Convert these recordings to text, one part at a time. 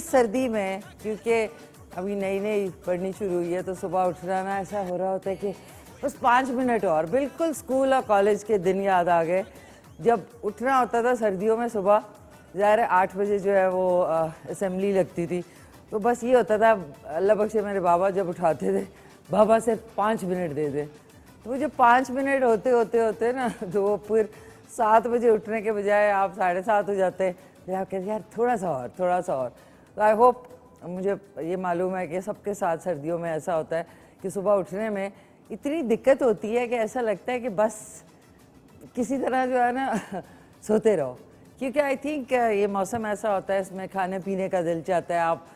सर्दी में क्योंकि अभी नई नई पढ़नी शुरू हुई है तो सुबह उठना ना ऐसा हो रहा होता है कि बस 5 मिनट और बिल्कुल स्कूल और कॉलेज के दिन याद आ गए जब उठना होता था सर्दियों में सुबह। ज़ाहिर है 8 बजे जो है वो असेंबली लगती थी तो बस ये होता था अल्लाह बख्शे मेरे बाबा जब उठाते थे बाबा से 5 मिनट दे दे तो मुझे 5 मिनट होते होते होते ना तो वो फिर 7 बजे उठने के बजाय आप 7:30 हो जाते फिर आप कहते यार थोड़ा सा और। तो आई होप मुझे ये मालूम है कि सबके साथ सर्दियों में ऐसा होता है कि सुबह उठने में इतनी दिक्कत होती है कि ऐसा लगता है कि बस किसी तरह जो है ना सोते रहो, क्योंकि आई थिंक ये मौसम ऐसा होता है इसमें खाने पीने का दिल चाहता है, आप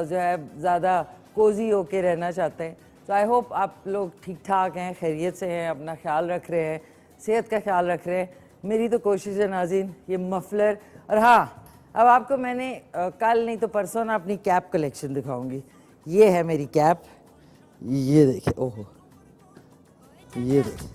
जो है ज़्यादा कोजी होके रहना चाहते हैं। तो आई होप आप लोग ठीक ठाक हैं, खैरियत से हैं, अपना ख्याल रख रहे हैं, सेहत का ख्याल रख रहे हैं। मेरी तो कोशिश है नाज़रीन ये मफलर। और हाँ, अब आपको मैंने कल नहीं तो परसों ना अपनी कैप कलेक्शन दिखाऊंगी। ये है मेरी कैप, ये देखिए, ओहो ये देखिए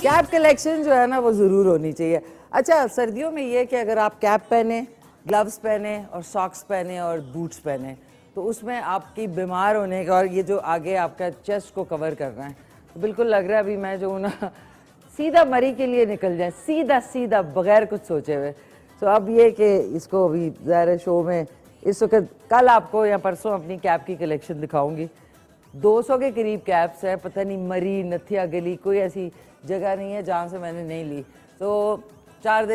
कैप कलेक्शन जो है ना वो ज़रूर होनी चाहिए। अच्छा, सर्दियों में ये कि अगर आप कैप पहने, ग्लव्स पहने और सॉक्स पहने और बूट्स पहने तो उसमें आपकी बीमार होने का और ये जो आगे आपका चेस्ट को कवर करना है तो बिल्कुल लग रहा है अभी मैं जो ना सीधा मरी के लिए निकल जाए, सीधा सीधा बगैर कुछ सोचे हुए। तो अब ये कि इसको अभी ज़ाहिर शो में इस वक्त कल आपको या परसों अपनी कैप की कलेक्शन दिखाऊंगी। 200 के करीब कैप्स है, पता नहीं मरी नथिया गली कोई ऐसी जगह नहीं है जहाँ से मैंने नहीं ली। तो 3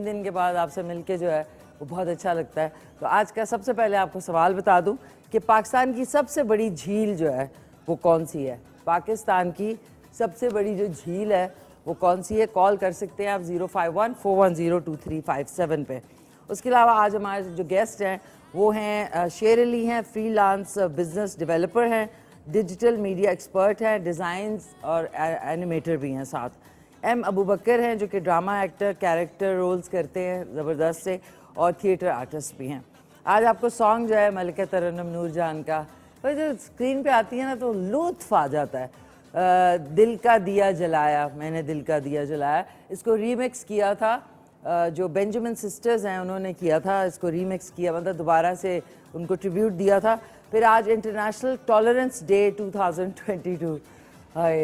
दिन के बाद आपसे मिलके जो है वो बहुत अच्छा लगता है। तो आज का सबसे पहले आपको सवाल बता दूं कि पाकिस्तान की सबसे बड़ी झील जो है वो कौन सी है। पाकिस्तान की सबसे बड़ी जो झील है वो कौन सी है, कॉल कर सकते हैं आप 051-410-2357 पे। उसके अलावा आज हमारे जो गेस्ट हैं वो हैं शेर अली हैं, फ्रीलांस बिजनेस डेवलपर हैं, डिजिटल मीडिया एक्सपर्ट हैं, डिज़ाइंस और एनिमेटर भी हैं। साथ एम अबू बकर हैं जो कि ड्रामा एक्टर, कैरेक्टर रोल्स करते हैं ज़बरदस्त से, और थिएटर आर्टिस्ट भी हैं। आज आपको सॉन्ग जो है मलिका तरन्नुम नूरजहान का, तो जो स्क्रीन पे आती है ना तो लुत्फ आ जाता है। दिल का दिया जलाया, मैंने दिल का दिया जलाया, इसको रीमिक्स किया था जो बेंजामिन सिस्टर्स हैं उन्होंने किया था, इसको रीमिक्स किया मतलब दोबारा से उनको ट्रिब्यूट दिया था। फिर आज इंटरनेशनल टॉलरेंस डे 2022। हाय,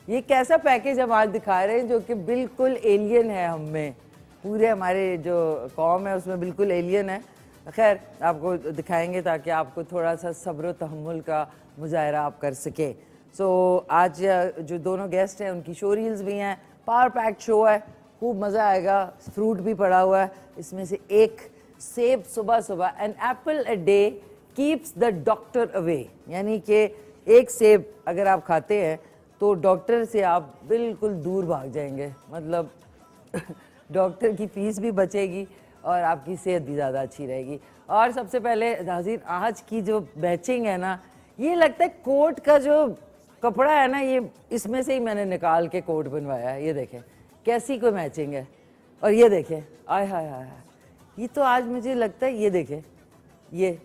ये कैसा पैकेज हम आज दिखा रहे हैं जो कि बिल्कुल एलियन है हम में, पूरे हमारे जो कौम है उसमें बिल्कुल एलियन है। खैर आपको दिखाएंगे ताकि आपको थोड़ा सा सब्र तहम्मुल का मुजाहरा आप कर सके। सो आज जो दोनों गेस्ट हैं उनकी शो रील्स भी हैं, पावर पैक शो है, खूब मज़ा आएगा। फ्रूट भी पड़ा हुआ है, इसमें से एक सेब सुबह सुबह, an apple a day keeps the doctor away, यानी कि एक सेब अगर आप खाते हैं तो डॉक्टर से आप बिल्कुल दूर भाग जाएंगे, मतलब डॉक्टर की फीस भी बचेगी और आपकी सेहत भी ज़्यादा अच्छी रहेगी। और सबसे पहले नाज़रीन आज की जो मैचिंग है ना, ये लगता है कोट का जो कपड़ा है ना ये इसमें से ही मैंने निकाल के कोट बनवाया है। ये देखें कैसी कोई मैचिंग है, और ये देखें आय हाय हाय, ये तो आज मुझे लगता है, ये देखें ये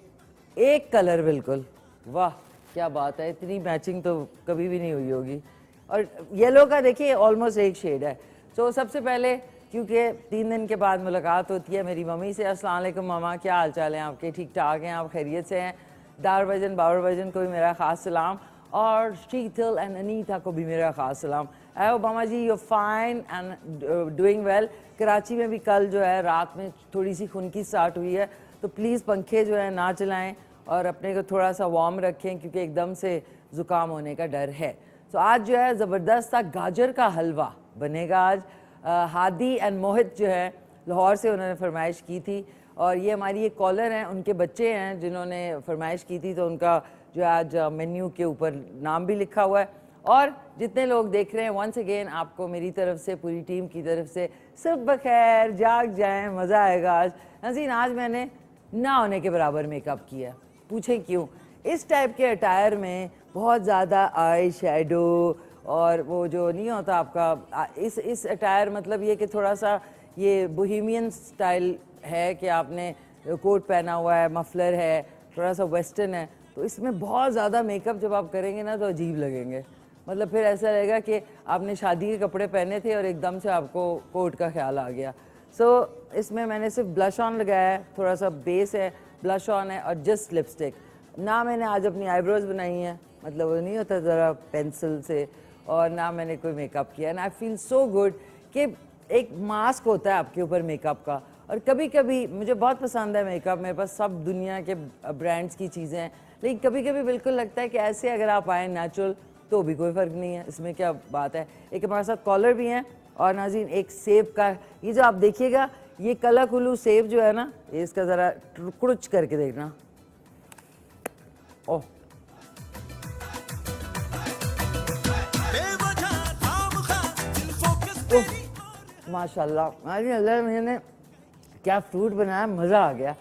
एक कलर बिल्कुल, वाह क्या बात है, इतनी मैचिंग तो कभी भी नहीं हुई होगी। और येलो का देखिए ऑलमोस्ट एक शेड है। तो सबसे पहले क्योंकि 3 दिन के बाद मुलाकात होती है मेरी मम्मी से, अस्सलाम वालेकुम मामा, क्या हाल चाल हैं आपके, ठीक ठाक हैं आप, खैरियत से हैं। दार भाईजान को भी मेरा ख़ास सलाम, और शीतल एंड अनीता को भी मेरा ख़ास सलाम। I hope mama ji you fine and doing well. Karachi में भी कल जो है रात में थोड़ी सी खुनकी स्टार्ट हुई है, तो प्लीज़ पंखे जो है ना चलाएं और अपने को थोड़ा सा वार्म रखें क्योंकि एकदम से ज़ुकाम होने का डर है। तो आज जो है ज़बरदस्त सा गाजर का हलवा बनेगा आज। हादी एंड मोहित जो है लाहौर से, उन्होंने फरमाइश की थी, और ये हमारी एक कॉलर हैं, उनके बच्चे हैं जिन्होंने फरमाइश की थी, तो उनका जो आज मेन्यू के ऊपर नाम भी लिखा हुआ है। और जितने लोग देख रहे हैं वंस अगेन आपको मेरी तरफ से, पूरी टीम की तरफ से सब बखैर, जाग जाएं, मज़ा आएगा आज। नाज़रीन आज मैंने ना होने के बराबर मेकअप किया, पूछें क्यों। इस टाइप के अटायर में बहुत ज़्यादा आई शेडो और वो जो नहीं होता आपका, इस अटायर मतलब ये कि थोड़ा सा ये बोहेमियन स्टाइल है कि आपने कोट पहना हुआ है, मफलर है, थोड़ा सा वेस्टर्न है, तो इसमें बहुत ज़्यादा मेकअप जब आप करेंगे ना तो अजीब लगेंगे। मतलब फिर ऐसा रहेगा कि आपने शादी के कपड़े पहने थे और एकदम से आपको कोट का ख्याल आ गया। सो इसमें मैंने सिर्फ ब्लश ऑन लगाया है, थोड़ा सा बेस है, ब्लश ऑन है और जस्ट लिपस्टिक। ना मैंने आज अपनी आईब्रोज बनाई हैं, मतलब वो नहीं होता ज़रा पेंसिल से, और ना मैंने कोई मेकअप किया। And I feel so good कि एक मास्क होता है आपके ऊपर मेकअप का। और कभी कभी मुझे बहुत पसंद है मेकअप, मेरे पास सब दुनिया के ब्रांड्स की चीज़ें हैं, लेकिन कभी कभी बिल्कुल लगता है कि ऐसे अगर आप आएँ नेचुरल तो भी कोई फ़र्क नहीं है, इसमें क्या बात है। एक हमारे साथ कॉलर भी हैं और नाज़रीन एक सेब का, ये जो आप देखिएगा ये कला कुल्लू सेब जो है ना, ये इसका ज़रा कुड़ुच करके देखना। ओह माशाल्लाह, अल्लाह मैंने क्या फ्रूट बनाया, मज़ा आ गया।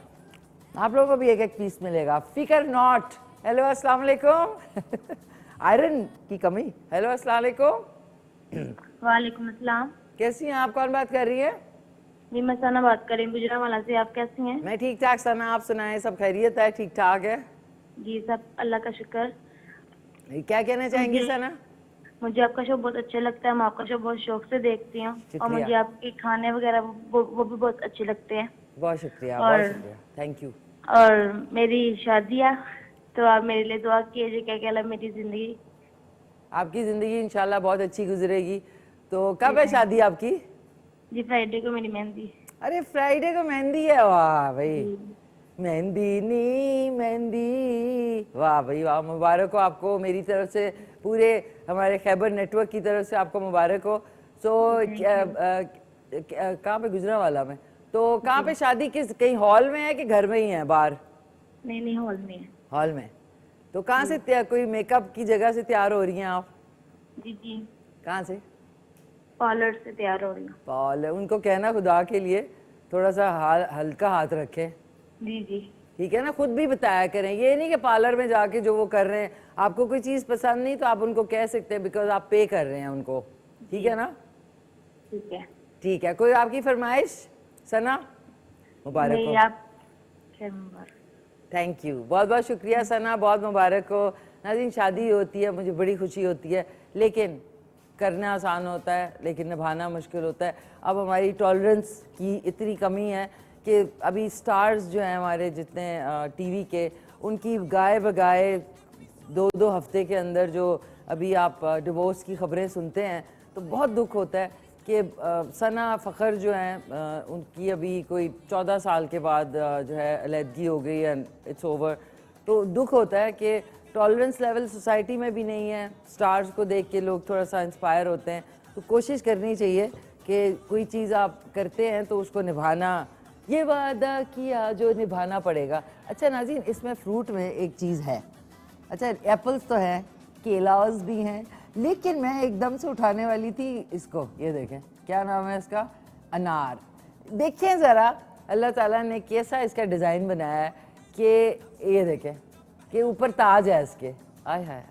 आप लोगों को भी एक एक पीस मिलेगा, फिकर नॉट। हेलो अस्सलाम वालेकुम। आयरन की कमी। हेलो अस्सलाम वालेकुम। वालेकुम अस्सलाम। कैसी हैं आप? कौन बात कर रही है? जी मैं सना बात कर रही हूँ गुजरावाला से। आप कैसी हैं? मैं ठीक ठाक सना, आप सुनाएं, सब खैरियत है? ठीक ठाक है जी, सब अल्लाह का शुक्र। क्या कहना चाहेंगी सना? मुझे आपका शो बहुत अच्छा लगता है, मैं आपका शो बहुत शौक से देखती हूँ और मुझे आपके खाने वगैरह वो भी बहुत अच्छे लगते हैं। बहुत शुक्रिया, बहुत शुक्रिया, थैंक यू। और मेरी शादी है तो आप मेरे लिए दुआ कीजिए, क्या कहला मेरी जिंदगी। आपकी ज़िंदगी इंशाल्लाह बहुत अच्छी गुजरेगी। तो कब है शादी आपकी? जी फ्राइडे को मेरी मेहंदी। अरे फ्राइडे को मेहंदी है, वाह भाई, मेहंदी नी मेहंदी, वाह भाई वाह, मुबारक हो आपको मेरी तरफ से, पूरे हमारे खैबर नेटवर्क की तरफ से आपको मुबारक हो। सो कहाँ पे? गुजरावाला में। तो कहाँ पे शादी? किस, कहीं हॉल में है कि घर में ही है बाहर? नहीं हॉल में है। हॉल में। तो कहाँ से कोई मेकअप की जगह से तैयार हो रही हैं आप? जी जी कहाँ से? पार्लर से तैयार हो रही हूँ। पार्लर, उनको कहना खुदा के लिए थोड़ा सा हल्का हाथ रखें। जी जी ठीक है ना, खुद भी बताया करें, ये नहीं कि पार्लर में जाके जो वो कर रहे हैं, आपको कोई चीज़ पसंद नहीं तो आप उनको कह सकते हैं बिकॉज आप पे कर रहे हैं उनको। ठीक है ना? ठीक है। ठीक है, कोई आपकी फरमाइश सना? मुबारक हो। थैंक यू, बहुत बहुत शुक्रिया सना, बहुत मुबारक हो। नाज़रीन शादी होती है, मुझे बड़ी खुशी होती है, लेकिन करना आसान होता है लेकिन निभाना मुश्किल होता है। अब हमारी टॉलरेंस की इतनी कमी है कि अभी स्टार्स जो हैं हमारे जितने टीवी के, उनकी गाए बगाए 2-2 हफ्ते के अंदर जो अभी आप डिवोर्स की खबरें सुनते हैं तो बहुत दुख होता है कि सना फ़खर जो हैं उनकी अभी कोई 14 साल के बाद जो है अलहदगी हो गई एंड इट्स ओवर। तो दुख होता है कि टॉलरेंस लेवल सोसाइटी में भी नहीं है। स्टार्स को देख के लोग थोड़ा सा इंस्पायर होते हैं, तो कोशिश करनी चाहिए कि कोई चीज़ आप करते हैं तो उसको निभाना, ये वादा किया जो निभाना पड़ेगा। अच्छा नाज़रीन, इसमें फ्रूट में एक चीज़ है, अच्छा एप्पल्स तो हैं, केलास भी हैं, लेकिन मैं एकदम से उठाने वाली थी इसको, ये देखें क्या नाम है इसका, अनार। देखें ज़रा अल्लाह ताला ने कैसा इसका डिज़ाइन बनाया है कि ये देखें कि ऊपर ताज है इसके, आय हाय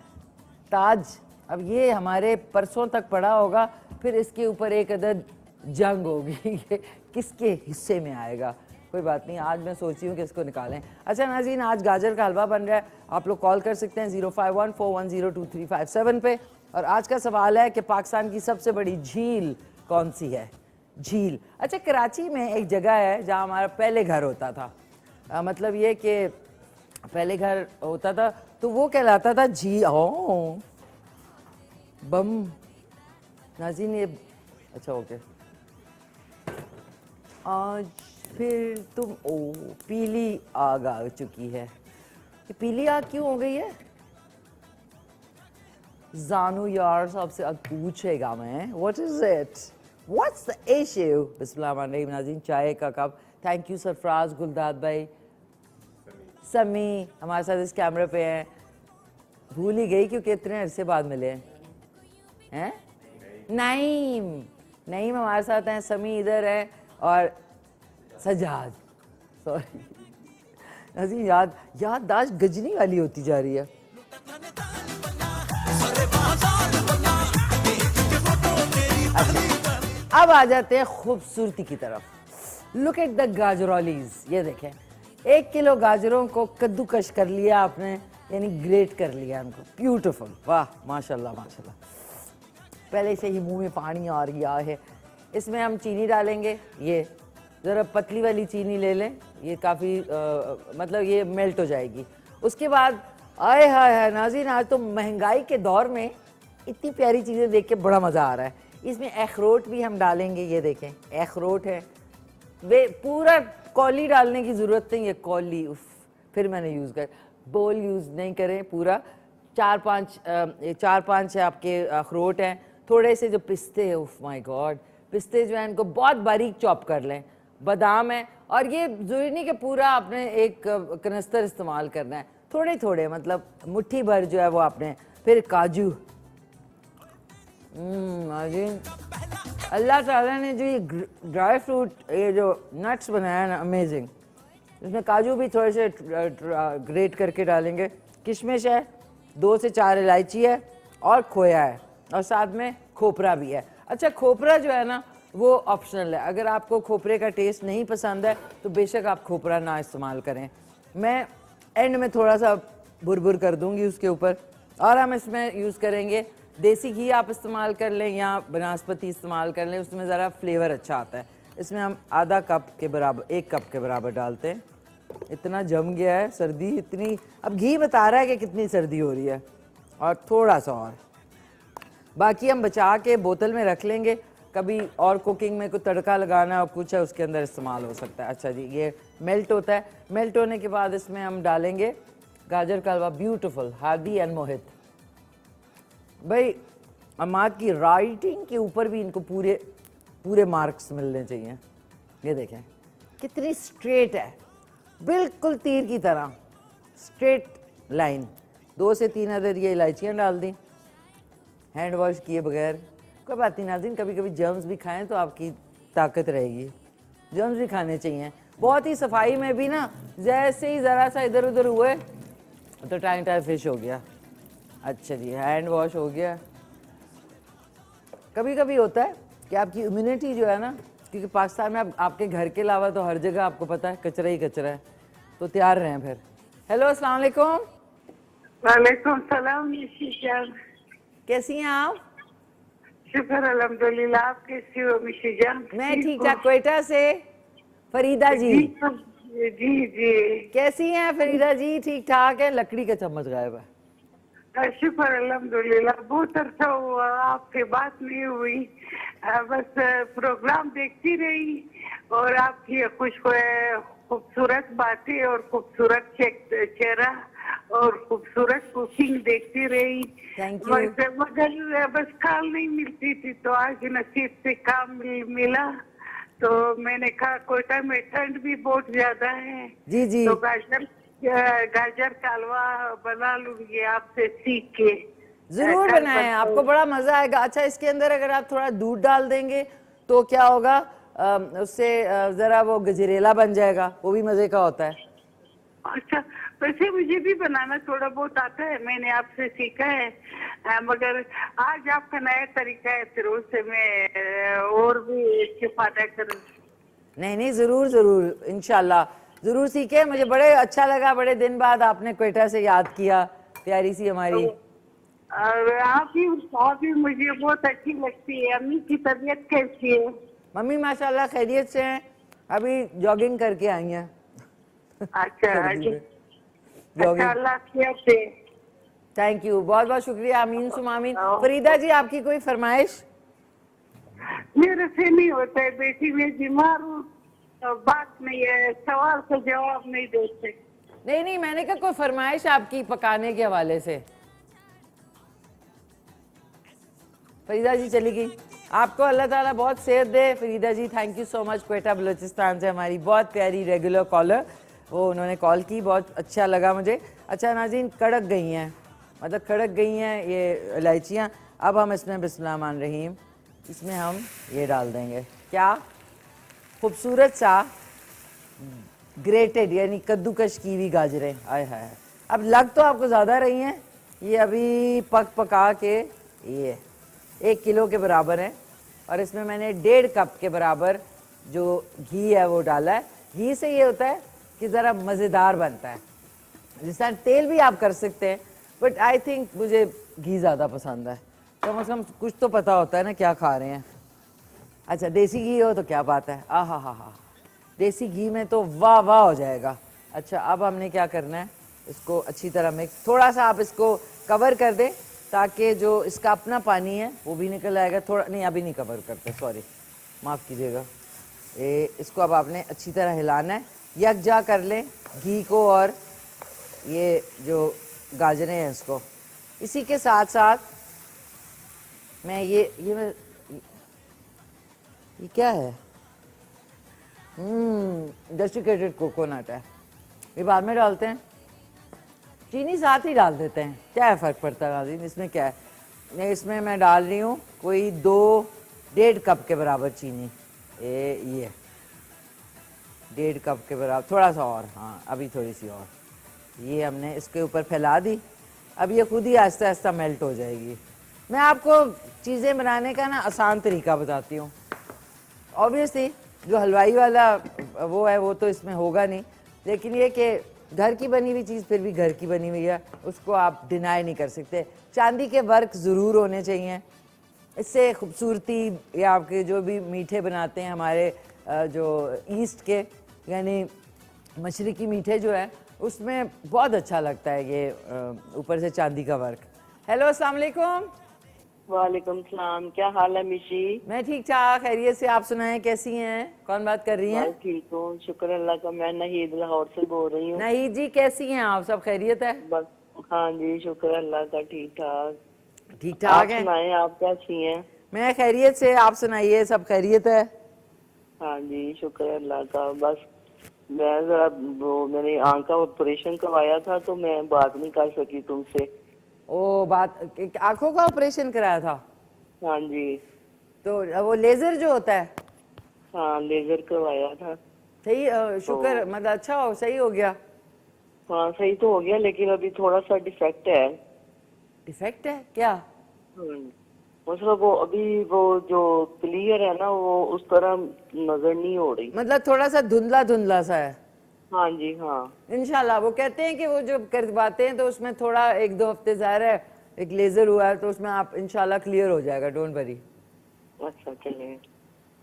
ताज। अब ये हमारे परसों तक पड़ा होगा, फिर इसके ऊपर एक अदद जंग होगी कि किसके हिस्से में आएगा। कोई बात नहीं, आज मैं सोची हूँ कि इसको निकालें। अच्छा नाज़रीन, आज गाजर का हलवा बन रहा है, आप लोग कॉल कर सकते हैं 0514102357 पे। और आज का सवाल है कि पाकिस्तान की सबसे बड़ी झील कौन सी है? झील, अच्छा कराची में एक जगह है जहाँ हमारा पहले घर होता था, मतलब ये कि पहले घर होता था तो वो कहलाता था झील। ओ बम नाज़रीन, ये अच्छा ओके। आज फिर तुम, ओ पीली आग आ चुकी है। ये पीली आग क्यों हो गई है? जानू यार साहब से अब पूछेगा मैं, what is it, what's the issue. बिस्मिल्लाहिर्रहमानिर्रहीम। नाज़रीन चाय का cup, thank you Sarfaraz, Guldad भाई, समी हमारे साथ इस कैमरे पे हैं। भूल ही गई क्योंकि इतने अरसे बाद मिले हैं। नईम, नईम हमारे साथ हैं, समी इधर है और सजाद, सॉरी नाज़रीन याददाश्त गजनी वाली होती जा रही है। अच्छा, अब आ जाते हैं खूबसूरती की तरफ। लुक एट द गाजरोलीज, ये देखें 1 किलो गाजरों को कद्दूकश कर लिया आपने, यानी ग्रेट कर लिया उनको, ब्यूटीफुल, वाह माशाल्लाह माशाल्लाह। पहले से ही मुंह में पानी आ रहा है। इसमें हम चीनी डालेंगे, ये ज़रा पतली वाली चीनी ले लें, ये काफ़ी मतलब ये मेल्ट हो जाएगी। उसके बाद आए हाय हाय नाज़रीन, आज तो महंगाई के दौर में इतनी प्यारी चीज़ें देख के बड़ा मज़ा आ रहा है। इसमें अखरोट भी हम डालेंगे, ये देखें अखरोट है, वे पूरा कौली डालने की ज़रूरत नहीं है, कौली उफ फिर मैंने यूज़ कर, बोल यूज़ नहीं करें, पूरा चार पांच आपके अखरोट हैं, थोड़े से जो पिस्ते हैं, उफ माय गॉड, पिस्ते जो हैं इनको बहुत बारीक चॉप कर लें, बादाम है, और ये ज़रूरी नहीं कि पूरा आपने एक कनस्तर इस्तेमाल करना है, थोड़े थोड़े मतलब मुट्ठी भर जो है वो आपने, फिर काजू, अल्लाह ताला ने जो ये ड्राई फ्रूट, ये जो नट्स बनाया ना, अमेजिंग। इसमें काजू भी थोड़े से ग्रेट करके डालेंगे, किशमिश है, 2 से 4 इलायची है, और खोया है, और साथ में खोपरा भी है। अच्छा, खोपरा जो है ना वो ऑप्शनल है, अगर आपको खोपरे का टेस्ट नहीं पसंद है तो बेशक आप खोपरा ना इस्तेमाल करें, मैं एंड में थोड़ा सा बुरबुर कर दूंगी उसके ऊपर। और हम इसमें यूज़ करेंगे देसी घी, आप इस्तेमाल कर लें या बनास्पति इस्तेमाल कर लें, उसमें ज़रा फ्लेवर अच्छा आता है। इसमें हम आधा कप के बराबर, 1 कप के बराबर डालते हैं। इतना जम गया है, सर्दी इतनी, अब घी बता रहा है कि कितनी सर्दी हो रही है, और थोड़ा सा और, बाकी हम बचा के बोतल में रख लेंगे, कभी और कुकिंग में कोई तड़का लगाना और कुछ है उसके अंदर इस्तेमाल हो सकता है। अच्छा जी, ये मेल्ट होता है, मेल्ट होने के बाद इसमें हम डालेंगे गाजर का हलवा, ब्यूटीफुल, हादी एंड मोहित। भाई अमाद की राइटिंग के ऊपर भी इनको पूरे पूरे मार्क्स मिलने चाहिए। ये देखें कितनी स्ट्रेट है, बिल्कुल तीर की तरह स्ट्रेट लाइन। 2 से 3 अदद ये इलायचियाँ डाल दी, हैंड वॉश किए बगैर। कोई बात नहीं नाज़रीन, कभी कभी जर्म्स भी खाएं तो आपकी ताकत रहेगी, जर्म्स भी खाने चाहिए। बहुत ही सफाई में भी ना, जैसे ही ज़रा सा इधर उधर हुए तो टाइम फिश हो गया। अच्छा जी, हैंड वॉश हो गया। कभी कभी होता है कि आपकी इम्यूनिटी जो है ना, क्योंकि पाकिस्तान में आपके घर के अलावा तो हर जगह आपको पता है कचरा ही कचरा है, तो तैयार रहें फिर। हेलो, अस्सलाम वालेकुम। वालेकुम सलाम मिशीजान, कैसी हैं आप? शुक्र अल्हम्दुलिल्लाह, आप कैसी हो मिशीजान? मैं ठीक ठाक, क्वेटा से फरीदा जी। जी जी, कैसी हैं फरीदा जी? ठीक ठाक है। लकड़ी का चम्मच गायब है। शुक्र अल्हम्दुलिल्लाह, बहुत अच्छा हुआ आपसे बात नहीं हुई, बस प्रोग्राम देखती रही और आपकी खुश खूबसूरत बातें और खूबसूरत चेहरा और खूबसूरत कुकिंग देखती रही। Thank you. मगर बस कॉल नहीं मिलती थी, तो आज नसीब से काम मिला, तो मैंने कहा कोयटा में ठंड भी बहुत ज्यादा है, जी जी, तो गाजर का हलवा बना लूंगी आपसे सीख के। जरूर बनाएं, आपको बड़ा मजा आएगा। अच्छा, इसके अंदर अगर आप थोड़ा दूध डाल देंगे तो क्या होगा, उससे जरा वो गजरेला बन जाएगा, वो भी मजे का होता है। अच्छा, वैसे मुझे भी बनाना थोड़ा बहुत आता है, मैंने आपसे सीखा है, मगर आज आपका नया तरीका है, फिर उससे मैं और भी इस्तेफादा करूँ। नहीं नहीं, जरूर जरूर, इंशाल्लाह जरूर सीखे। मुझे बड़े अच्छा लगा, बड़े दिन बाद आपने क्वेटा से याद किया, प्यारी सी हमारी। और आप भी मुझे बहुत अच्छी लगती है। अम्मी की तबीयत कैसी है? मम्मी माशाल्लाह खैरियत से हैं, अभी जॉगिंग करके आई हैं। अच्छा, जॉगिंग। अल्लाह खैर से। थैंक यू, बहुत बहुत शुक्रिया। आमीन सुमामीन। फरीदा जी, आपकी कोई फरमाइश? मेरे से नहीं होता है बेटी, मैं बीमार हूँ, तो बात नहीं है, सवाल का जवाब नहीं देते। नहीं नहीं, मैंने कहा कोई फरमाइश आपकी पकाने के हवाले से। फरीदा जी चली गई। आपको अल्लाह ताला बहुत सेहत दे Farida ji. Thank you so much. Quetta Balochistan से हमारी बहुत प्यारी रेगुलर कॉलर, वो उन्होंने कॉल की, बहुत अच्छा लगा मुझे। अच्छा नाज़रीन, कड़क गई हैं, मतलब कड़क गई हैं ये इलायचियाँ। अब हम इसमें बिस्मिल्लाह रहमान रहीम, इसमें हम ये डाल देंगे, क्या खूबसूरत सा ग्रेटेड यानी कद्दूकश की हुई गाजरें। आय हाय, अब लग तो आपको ज़्यादा रही हैं, ये अभी पका के ये 1 किलो के बराबर है, और इसमें मैंने 1.5 कप के बराबर जो घी है वो डाला है। घी से ये होता है कि ज़रा मज़ेदार बनता है। जिस तरह तेल भी आप कर सकते हैं, बट आई थिंक मुझे घी ज़्यादा पसंद है। कम से कम कुछ तो पता होता है ना क्या खा रहे हैं। अच्छा देसी घी हो तो क्या बात है, आ हा हा, देसी घी में तो वाह वाह हो जाएगा। अच्छा अब हमने क्या करना है, इसको अच्छी तरह मिक्स, थोड़ा सा आप इसको कवर कर दें ताकि जो इसका अपना पानी है वो भी निकल आएगा। थोड़ा नहीं, अभी नहीं कवर करते, सॉरी माफ़ कीजिएगा। इसको अब आपने अच्छी तरह हिलाना है, यकजा कर लें घी को और ये जो गाजरें हैं इसको। इसी के साथ साथ मैं ये क्या है, डेसिकेटेड कोकोनट है, ये बाद में डालते हैं। चीनी साथ ही डाल देते हैं, क्या है फ़र्क पड़ता है नाज़रीन, इसमें क्या है। नहीं, इसमें मैं डाल रही हूँ कोई 2-1.5 कप के बराबर चीनी। ये 1.5 कप के बराबर, थोड़ा सा और, हाँ अभी थोड़ी सी और। ये हमने इसके ऊपर फैला दी। अब ये खुद ही आहिस्ता आहिस्ता मेल्ट हो जाएगी। मैं आपको चीज़ें बनाने का ना आसान तरीका बताती हूँ। ऑब्वियसली जो हलवाई वाला वो है वो तो इसमें होगा नहीं, लेकिन ये कि घर की बनी हुई चीज़ फिर भी घर की बनी हुई है, उसको आप डिनाई नहीं कर सकते। चांदी के वर्क ज़रूर होने चाहिए, इससे खूबसूरती, या आपके जो भी मीठे बनाते हैं हमारे जो ईस्ट के यानी मशरिकी मीठे जो है उसमें बहुत अच्छा लगता है ये ऊपर से चांदी का वर्क। हेलो अस्सलाम वालेकुम। वालेकुम सलाम, क्या हाल है मिशी? मैं ठीक ठाक, खैरियत से। आप सुनाएं कैसी हैं, कौन बात कर रही हैं? बस ठीक हूँ, शुक्र अल्लाह का। मैं नहीद लाहौर से बोल रही हूँ। नहीं जी, कैसी हैं आप, सब खैरियत है? बस हाँ जी, शुक्र अल्लाह का, ठीक ठाक। ठीक आप ठाक है। सुनाएं, आप कैसी हैं? मैं खैरियत से, आप सुनाइए, सब खैरियत है? हाँ जी, शुक्र अल्लाह का। बस मैं जरा वो मैंने आंख का ऑपरेशन करवाया था तो मैं बात नहीं कर सकी तुमसे। ओ बात, आंखों का ऑपरेशन कराया था? हाँ जी। तो वो लेजर जो होता है? हाँ, लेजर करवाया था। सही, शुक्र, मतलब अच्छा हो, सही हो गया? हाँ सही तो हो गया, लेकिन अभी थोड़ा सा डिफेक्ट है। डिफेक्ट है क्या? मतलब वो अभी वो जो क्लियर है ना वो उस तरह नजर नहीं हो रही। मतलब थोड़ा सा धुंधला धुंधला सा है? हाँ जी हाँ। इंशाल्लाह। वो कहते हैं कि वो जो करवाते हैं तो उसमें थोड़ा 1-2 हफ्ते ज़ाहिर है, एक लेजर हुआ है तो उसमें आप इंशाल्लाह क्लियर हो जाएगा, डोंट वरी। अच्छा चले,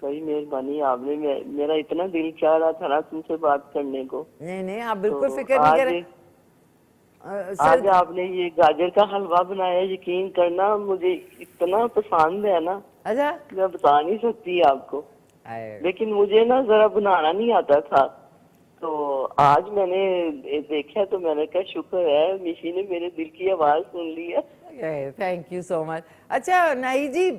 बड़ी मेहरबानी आपने। मेरा इतना दिल चाह रहा था ना तुमसे बात करने को। नहीं नहीं, आप बिल्कुल तो फिक्र नहीं करें। आज आपने ये गाजर का हलवा बनाया, यकीन करना मुझे इतना पसंद है ना, अच्छा, मैं बता नहीं सकती आपको। लेकिन मुझे ना जरा बनाना नहीं आता था, तो आज मैंने देखा तो मैंने कहा शुक्र है मिशी ने मेरे दिल की आवाज सुन ली है। Thank you so much. अच्छा नहीं जी,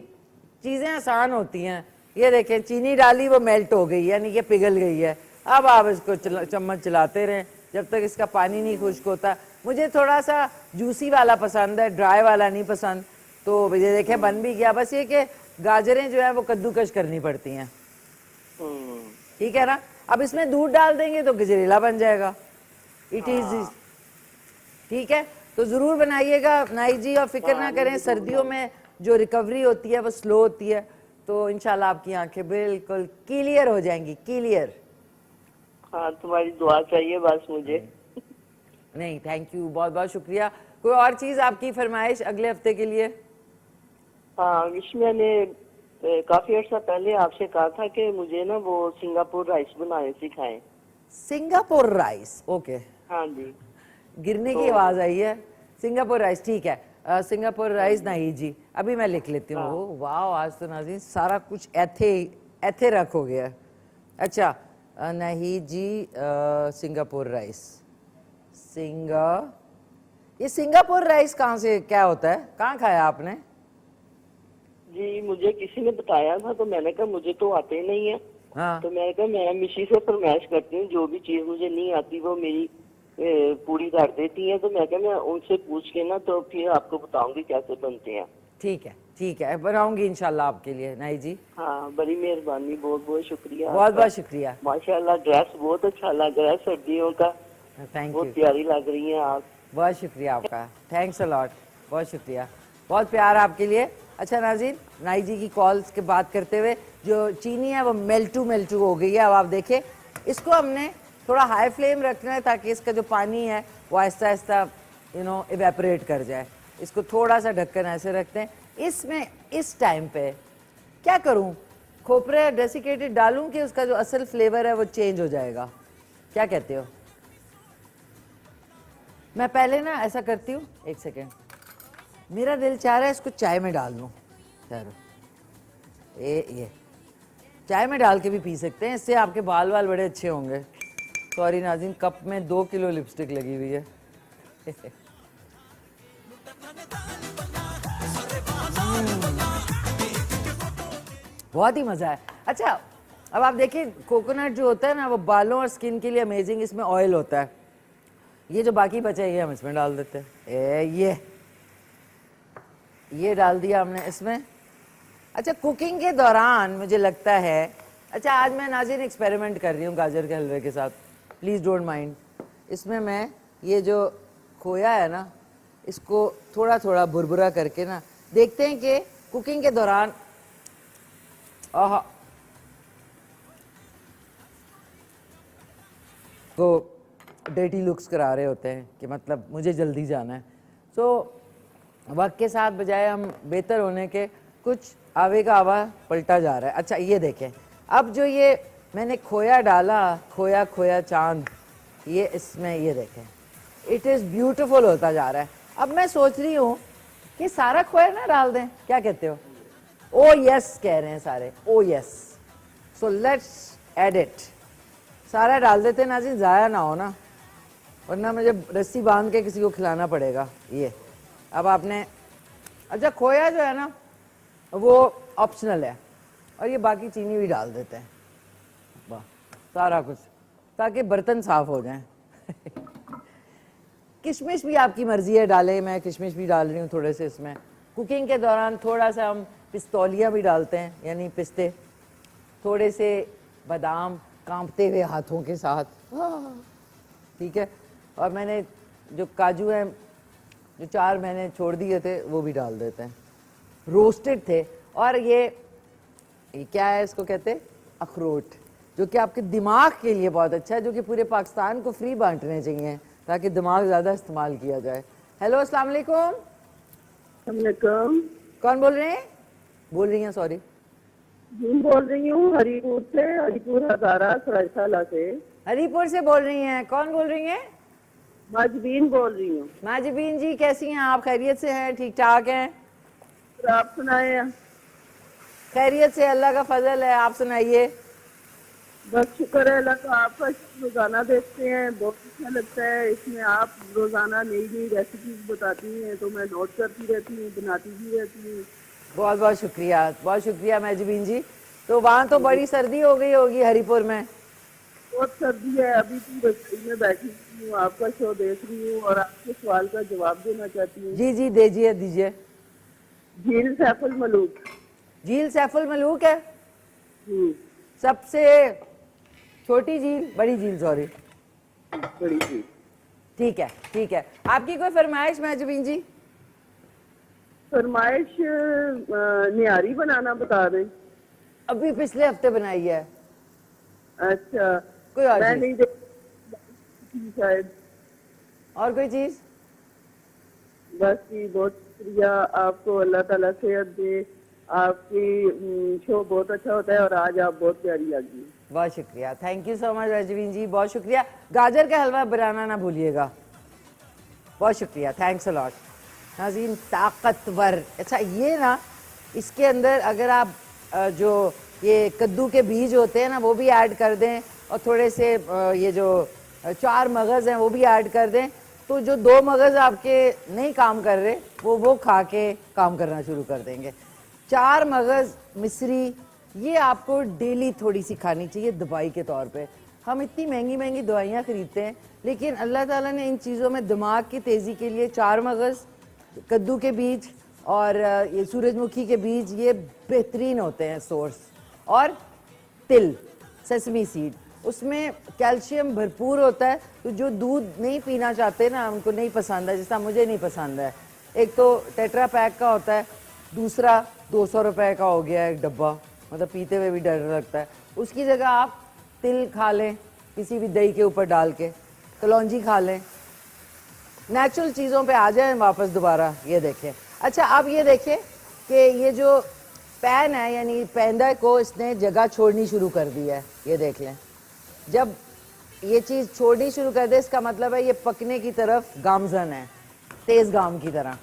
चीज़ें आसान होती हैं। ये देखें, चीनी डाली, वो मेल्ट हो गई, यानी कि पिघल गई है। अब आप इसको चम्मच चलाते रहें जब तक इसका पानी नहीं खुश्क होता। मुझे थोड़ा सा जूसी वाला पसंद है, ड्राई वाला नहीं पसंद। तो ये देखें बन भी गया। बस ये कि गाजरें जो है वो कद्दूकश करनी पड़ती हैं, ठीक है ना। अब इसमें दूध डाल देंगे तो गजरेला बन जाएगा। इट इज, ठीक है। तो ज़रूर बनाइएगा नाई जी, और फिक्र ना करें, सर्दियों में जो रिकवरी होती है वो स्लो होती है, तो इंशाल्लाह आपकी आंखें बिल्कुल क्लियर हो जाएंगी, क्लियर। हाँ, तुम्हारी दुआ चाहिए बस मुझे। नहीं, थैंक यू, बहुत बहुत शुक्रिया। कोई और चीज़ आपकी फरमाइश अगले हफ्ते के लिए? हाँ विश, मैंने काफी अर्सा पहले आपसे कहा था कि मुझे ना वो सिंगापुर राइस बनाने सिखाएं। Singapore rice, okay. हाँ जी। गिरने की आवाज आई है। सिंगापुर राइस, ठीक है। सिंगापुर राइस नहीं जी, अभी मैं लिख लेती हूँ। हाँ। वाह, आज तो नाज़रीन सारा कुछ ऐथे रख हो गया। अच्छा नहीं जी, सिंगापुर राइस, ये सिंगापुर राइस कहाँ से, क्या होता है, कहाँ खाया आपने? जी मुझे किसी ने बताया था, तो मैंने कहा मुझे तो आते ही नहीं है। हाँ। तो मैंने कहा मैं मिशी से फरमाइश करती हूँ, जो भी चीज मुझे नहीं आती वो मेरी पूरी कर देती है। तो मैं कहा मैं उनसे पूछ के ना तो फिर आपको बताऊंगी कैसे बनते हैं। ठीक है, बनाऊंगी इंशाल्लाह आपके लिए नाई जी। हाँ, बड़ी मेहरबानी, बहुत बहुत शुक्रिया। बहुत बहुत शुक्रिया। माशाल्लाह ड्रेस बहुत अच्छा लग रहा है सर्दियों का। थैंक यू, बहुत प्यारी लग रही हैं आप। बहुत शुक्रिया आपका, थैंक्स अ लॉट, बहुत शुक्रिया, बहुत प्यार आपके लिए। अच्छा नाज़रीन, नाई जी की कॉल्स के बात करते हुए, जो चीनी है वो मेल्टू हो गई है। अब आप देखें, इसको हमने थोड़ा हाई फ्लेम रखना है ताकि इसका जो पानी है वो आहिस्ता आहिस्ता इवेपोरेट कर जाए। इसको थोड़ा सा ढक्कन ऐसे रखते हैं। इसमें इस टाइम पे क्या करूं, खोपरे डेसिकेटेड डालूं कि उसका जो असल फ्लेवर है वो चेंज हो जाएगा? क्या कहते हो? मैं पहले ना ऐसा करती हूँ, एक सेकेंड, मेरा दिल चाह रहा है इसको चाय में डाल लूँ। चलो ये चाय में डाल के भी पी सकते हैं, इससे आपके बाल वाल बड़े अच्छे होंगे। सॉरी नाज़रीन, कप में 2 किलो लिपस्टिक लगी हुई है। बहुत ही मज़ा है। अच्छा, अब आप देखिए कोकोनट जो होता है ना वो बालों और स्किन के लिए अमेजिंग, इसमें ऑयल होता है। ये जो बाकी बचा है ये हम इसमें डाल देते हैं। ये डाल दिया हमने इसमें। अच्छा, कुकिंग के दौरान मुझे लगता है, अच्छा आज मैं नाज़रीन एक्सपेरिमेंट कर रही हूँ गाजर के हलवे के साथ, प्लीज़ डोंट माइंड। इसमें मैं ये जो खोया है ना इसको थोड़ा थोड़ा भुरभुरा करके ना देखते हैं कि कुकिंग के दौरान तो डेटी लुक्स करा रहे होते हैं कि मतलब मुझे जल्दी जाना है। सो वक्त के साथ बजाय हम बेहतर होने के कुछ आवे का आवा पलटा जा रहा है। अच्छा ये देखें, अब जो ये मैंने खोया डाला, खोया खोया चांद, ये इसमें ये देखें इट इज़ ब्यूटीफुल होता जा रहा है। अब मैं सोच रही हूँ कि सारा खोया ना डाल दें, क्या कहते हो? ओ यस कह रहे हैं सारे, oh yes. So let's add it, सारा डाल देते हैं नाज़रीन, ज़ाया ना हो ना, वरना मुझे रस्सी बांध के किसी को खिलाना पड़ेगा। ये अब आपने, अच्छा खोया जो है ना वो ऑप्शनल है, और ये बाकी चीनी भी डाल देते हैं, वाह सारा कुछ, ताकि बर्तन साफ हो जाएं। किशमिश भी आपकी मर्जी है डालें, मैं किशमिश भी डाल रही हूँ थोड़े से इसमें। कुकिंग के दौरान थोड़ा सा हम पिस्तौलिया भी डालते हैं, यानी पिस्ते, थोड़े से बादाम कांपते हुए हाथों के साथ, ठीक है। और मैंने जो काजू हैं जो 4 मैंने छोड़ दिए थे वो भी डाल देते हैं, रोस्टेड थे। और ये क्या है, इसको कहते हैं अखरोट, जो कि आपके दिमाग के लिए बहुत अच्छा है, जो कि पूरे पाकिस्तान को फ्री बांटने चाहिए ताकि दिमाग ज़्यादा इस्तेमाल किया जाए। हेलो अस्सलाम वालेकुम। कौन बोल रहे हैं? बोल रही हैं, सॉरी। बोल रही हूँ हरीपुर से, हरीपुर हजारा सरायसाला से। हरीपुर से बोल रही हैं, कौन बोल रही हैं? माजबीन बोल रही हूँ। माजबीन जी कैसी हैं आप? खैरियत से हैं? ठीक ठाक हैं? आप सुनाए? खैरियत से, अल्लाह का फजल है। आप सुनाइए। बस शुक्र है अल्लाह का। आपका रोजाना देखते हैं, बहुत अच्छा लगता है। इसमें आप रोजाना नई नई रेसिपीज बताती हैं तो मैं नोट करती रहती हूँ, बनाती भी रहती हूँ। बहुत बहुत शुक्रिया, बहुत शुक्रिया माजबीन जी। तो वहाँ तो बड़ी सर्दी हो गई होगी हरीपुर में? बहुत सर्दी है, अभी तो रसोई में बैठी हूँ, आपका शो देख रही हूँ और आपके सवाल का जवाब देना चाहती हूँ। जी जी दीजिए दीजिए। झील सैफुल मलूक। झील सैफुल मलूक है? सबसे छोटी झील, बड़ी झील, सॉरी बड़ी झील। ठीक है ठीक है। आपकी कोई फरमाइश माजबीन जी? फरमाइश निहारी बनाना बता दें। अभी पिछले हफ्ते बनाई है। अच्छा, कोई और मैं चीज? नहीं देखी शायद। और कोई चीज? बस जी, बहुत शुक्रिया। आपको अल्लाह ताला सेहत दे। आपकी शो बहुत अच्छा होता है और आज आप बहुत प्यारी लगी। बहुत शुक्रिया, थैंक यू सो मच राजवीन जी, बहुत शुक्रिया। गाजर का हलवा बनाना ना भूलिएगा। बहुत शुक्रिया, थैंक्स अ लॉट। नाज़रीन ताकतवर। अच्छा ये ना इसके अंदर अगर आप जो ये कद्दू के बीज होते हैं ना वो भी ऐड कर दें और थोड़े से ये जो 4 मगज़ हैं वो भी ऐड कर दें, तो जो 2 मगज़ आपके नहीं काम कर रहे वो खा के काम करना शुरू कर देंगे। 4 मगज़ मिस्री, ये आपको डेली थोड़ी सी खानी चाहिए दवाई के तौर पे। हम इतनी महंगी महंगी दवाइयाँ ख़रीदते हैं, लेकिन अल्लाह ताला ने इन चीज़ों में दिमाग की तेज़ी के लिए 4 मगज़, कद्दू के बीज और ये सूरजमुखी के बीज, ये बेहतरीन होते हैं सोर्स। और तिल, सेसमी सीड, उसमें कैल्शियम भरपूर होता है। तो जो दूध नहीं पीना चाहते ना, उनको नहीं पसंद है, जैसा मुझे नहीं पसंद है, एक तो टेट्रा पैक का होता है, दूसरा 200 रुपए का हो गया एक डब्बा, मतलब पीते हुए भी डर लगता है। उसकी जगह आप तिल खा लें किसी भी दही के ऊपर डाल के, कलौंजी खा लें, नेचुरल चीज़ों पे आ जाएं वापस दोबारा। ये देखें। अच्छा आप ये देखें कि ये जो पैन है यानी पैंदा को इसने जगह छोड़नी शुरू कर दी है। ये देख लें, जब ये चीज़ छोड़नी शुरू कर दे इसका मतलब है ये पकने की तरफ गामजन है, तेज़ गाम की तरह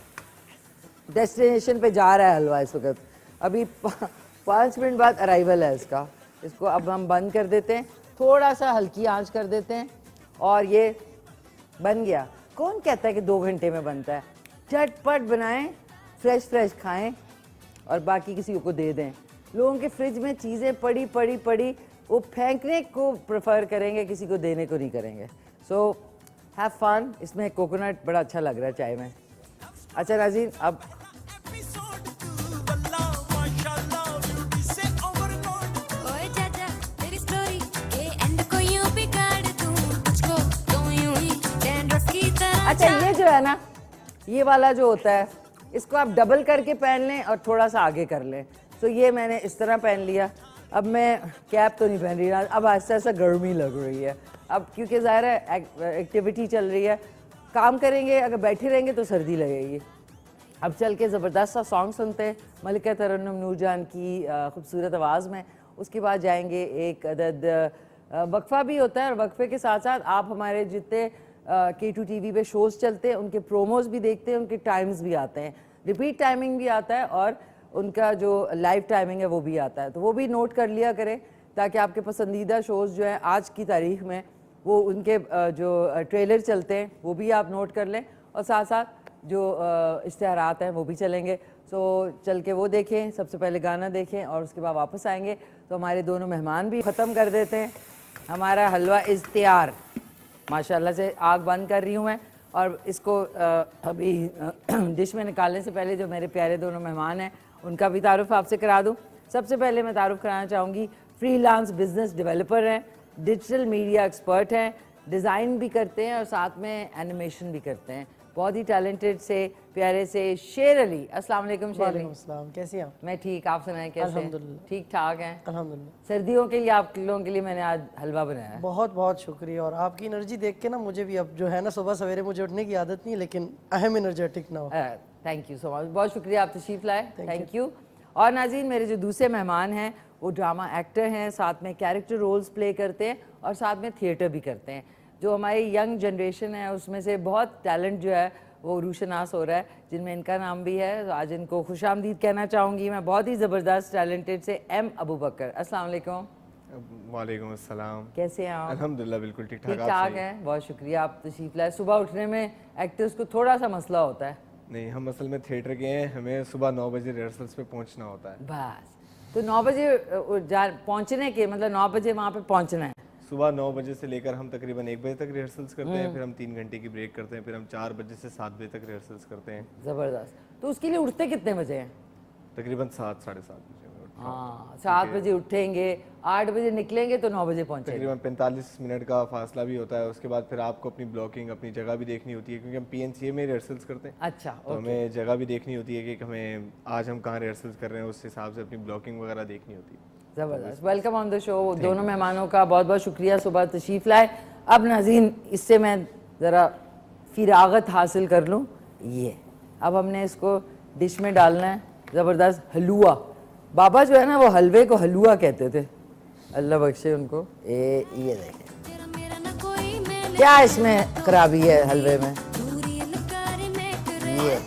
डेस्टिनेशन पे जा रहा है हलवा इस वक्त। अभी 5 मिनट बाद अराइवल है इसका। इसको अब हम बंद कर देते हैं, थोड़ा सा हल्की आंच कर देते हैं और ये बन गया। कौन कहता है कि 2 घंटे में बनता है? झटपट बनाएं, फ्रेश फ्रेश खाएं और बाकी किसी को दे दें। लोगों के फ्रिज में चीज़ें पड़ी पड़ी पड़ी वो फेंकने को प्रेफर करेंगे, किसी को देने को नहीं करेंगे। So have fun. इसमें कोकोनट बड़ा अच्छा लग रहा है चाय में। अच्छा नाज़रीन, अब अच्छा ये जो है ना, ये वाला जो होता है इसको आप डबल करके पहन लें और थोड़ा सा आगे कर लें। तो ये मैंने इस तरह पहन लिया। अब मैं कैप तो नहीं पहन रही ना, अब आहिस्ता आहिस्ता गर्मी लग रही है। अब क्योंकि ज़ाहिर है एक्टिविटी चल रही है, काम करेंगे, अगर बैठे रहेंगे तो सर्दी लगेगी। अब चल के ज़बरदस्त सा सॉन्ग सुनते हैं मलिका तरन्नुम नूरजान की खूबसूरत आवाज़ में। उसके बाद जाएंगे एक अदद वक्फा भी होता है और वक्फे के साथ साथ आप हमारे जितने K2 TV पे शोज़ चलते हैं उनके प्रोमोज भी देखते हैं, उनके टाइम्स भी आते हैं, रिपीट टाइमिंग भी आता है और उनका जो लाइव टाइमिंग है वो भी आता है। तो वो भी नोट कर लिया करें ताकि आपके पसंदीदा शोज़ जो हैं आज की तारीख में वो उनके जो ट्रेलर चलते हैं वो भी आप नोट कर लें और साथ साथ जो इश्तिहारात हैं वो भी चलेंगे। सो चल के वो देखें, सबसे पहले गाना देखें और उसके बाद वापस आएंगे। तो हमारे दोनों मेहमान भी ख़त्म कर देते हैं। हमारा हलवा इज़ तैयार, माशाल्लाह से। आग बंद कर रही हूँ मैं और इसको अभी डिश में निकालने से पहले जो मेरे प्यारे दोनों मेहमान हैं उनका भी तारुफ आपसे करा दूँ। सबसे पहले मैं तारुफ कराना चाहूँगी, फ्रीलांस बिजनेस डेवलपर हैं, डिजिटल मीडिया एक्सपर्ट हैं, डिज़ाइन भी करते हैं और साथ में एनिमेशन भी करते हैं। बहुत ही टैलेंटेड से प्यारे से शेर अली। अस्सलाम वालेकुम शेर अली। अस्सलाम, कैसी हैं आप? मैं ठीक, आप सुनाएं कैसे? अल्हम्दुलिल्लाह ठीक ठाक हैं अल्हम्दुलिल्लाह। सर्दियों के लिए आप लोगों के लिए मैंने आज हलवा बनाया है। बहुत बहुत शुक्रिया। और आपकी एनर्जी देख के ना मुझे भी अब जो है ना, सुबह सवेरे मुझे उठने की आदत नहीं, लेकिन अहम एनर्जेटिक ना हो। थैंक यू सो मच, बहुत शुक्रिया आप तशरीफ़ लाए, थैंक यू। और नाज़रीन, मेरे जो दूसरे मेहमान हैं वो ड्रामा एक्टर हैं, साथ में कैरेक्टर रोल्स प्ले करते हैं और साथ में थिएटर भी करते हैं। जो हमारी यंग जनरेशन है उसमें से बहुत टैलेंट जो है वो रूशनास हो रहा है, जिनमें इनका नाम भी है। तो आज इनको खुशामदीद कहना चाहूँगी मैं, बहुत ही ज़बरदस्त टैलेंटेड से एम अबू बकर। अस्सलाम वालेकुम। वालेकुम अस्सलाम। कैसे हैं आप? अल्हम्दुलिल्लाह बिल्कुल ठीक ठाक। ठीक ठाक हैं, बहुत शुक्रिया आप तशरीफ़ लाए। सुबह उठने में एक्टर्स को थोड़ा सा मसला होता है। नहीं, हम असल में थिएटर के हैं, हमें सुबह 9 बजे रिहर्सल्स पे पहुंचना होता है। बस तो 9 बजे पहुंचने के मतलब 9 बजे वहाँ पे पहुंचना है। सुबह 9 बजे से लेकर हम तकरीबन 1 बजे तक रिहर्सल्स करते हैं, फिर हम 3 घंटे की ब्रेक करते हैं, फिर हम 4 बजे से 7 बजे तक रिहर्सल्स करते हैं। ज़बरदस्त। तो उसके लिए उठते कितने बजे हैं? तकरीबन 7 साढ़े 7 बजे। हाँ, 7 बजे उठेंगे, 8 बजे निकलेंगे तो 9 बजे पहुँचेंगे। तकरीबन 45 मिनट का फासला भी होता है। उसके बाद फिर आपको अपनी ब्लॉकिंग, अपनी जगह भी देखनी होती है, क्योंकि हम PNCA में रिहर्सल्स करते हैं। अच्छा, तो हमें जगह भी देखनी होती है कि हमें आज हम कहाँ रिहर्सल्स कर रहे हैं, उस हिसाब से अपनी ब्लॉकिंग वगैरह देखनी होती है। ज़बरदस्त। Welcome on the show. दोनों मेहमानों का बहुत बहुत शुक्रिया सुबह तशरीफ़ लाए। अब नाज़रीन, इससे मैं ज़रा फिरागत हासिल कर लूँ। ये अब हमने इसको डिश में डालना है। ज़बरदस्त हलवा। बाबा जो है ना वो हलवे को हलवा कहते थे, अल्लाह बख्शे उनको। ये देखें क्या इसमें खराबी है हलवे में। ये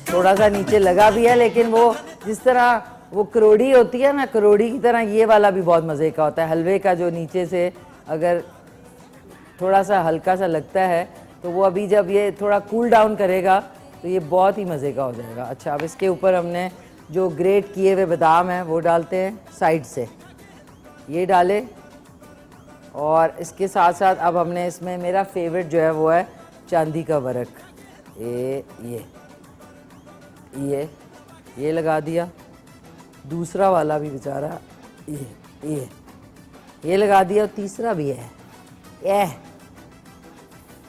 थोड़ा सा नीचे लगा भी है, लेकिन वो जिस तरह वो करोड़ी होती है ना, करोड़ी की तरह ये वाला भी बहुत मज़े का होता है। हलवे का जो नीचे से अगर थोड़ा सा हल्का सा लगता है तो वो अभी जब ये थोड़ा कूल डाउन करेगा तो ये बहुत ही मज़े का हो जाएगा। अच्छा, अब इसके ऊपर हमने जो ग्रेट किए हुए बादाम हैं वो डालते हैं साइड से, ये डाले। और इसके साथ साथ अब हमने इसमें मेरा फेवरेट जो है वो है चांदी का वर्क। ये लगा दिया। दूसरा वाला भी बेचारा ये लगा दिया। तीसरा भी है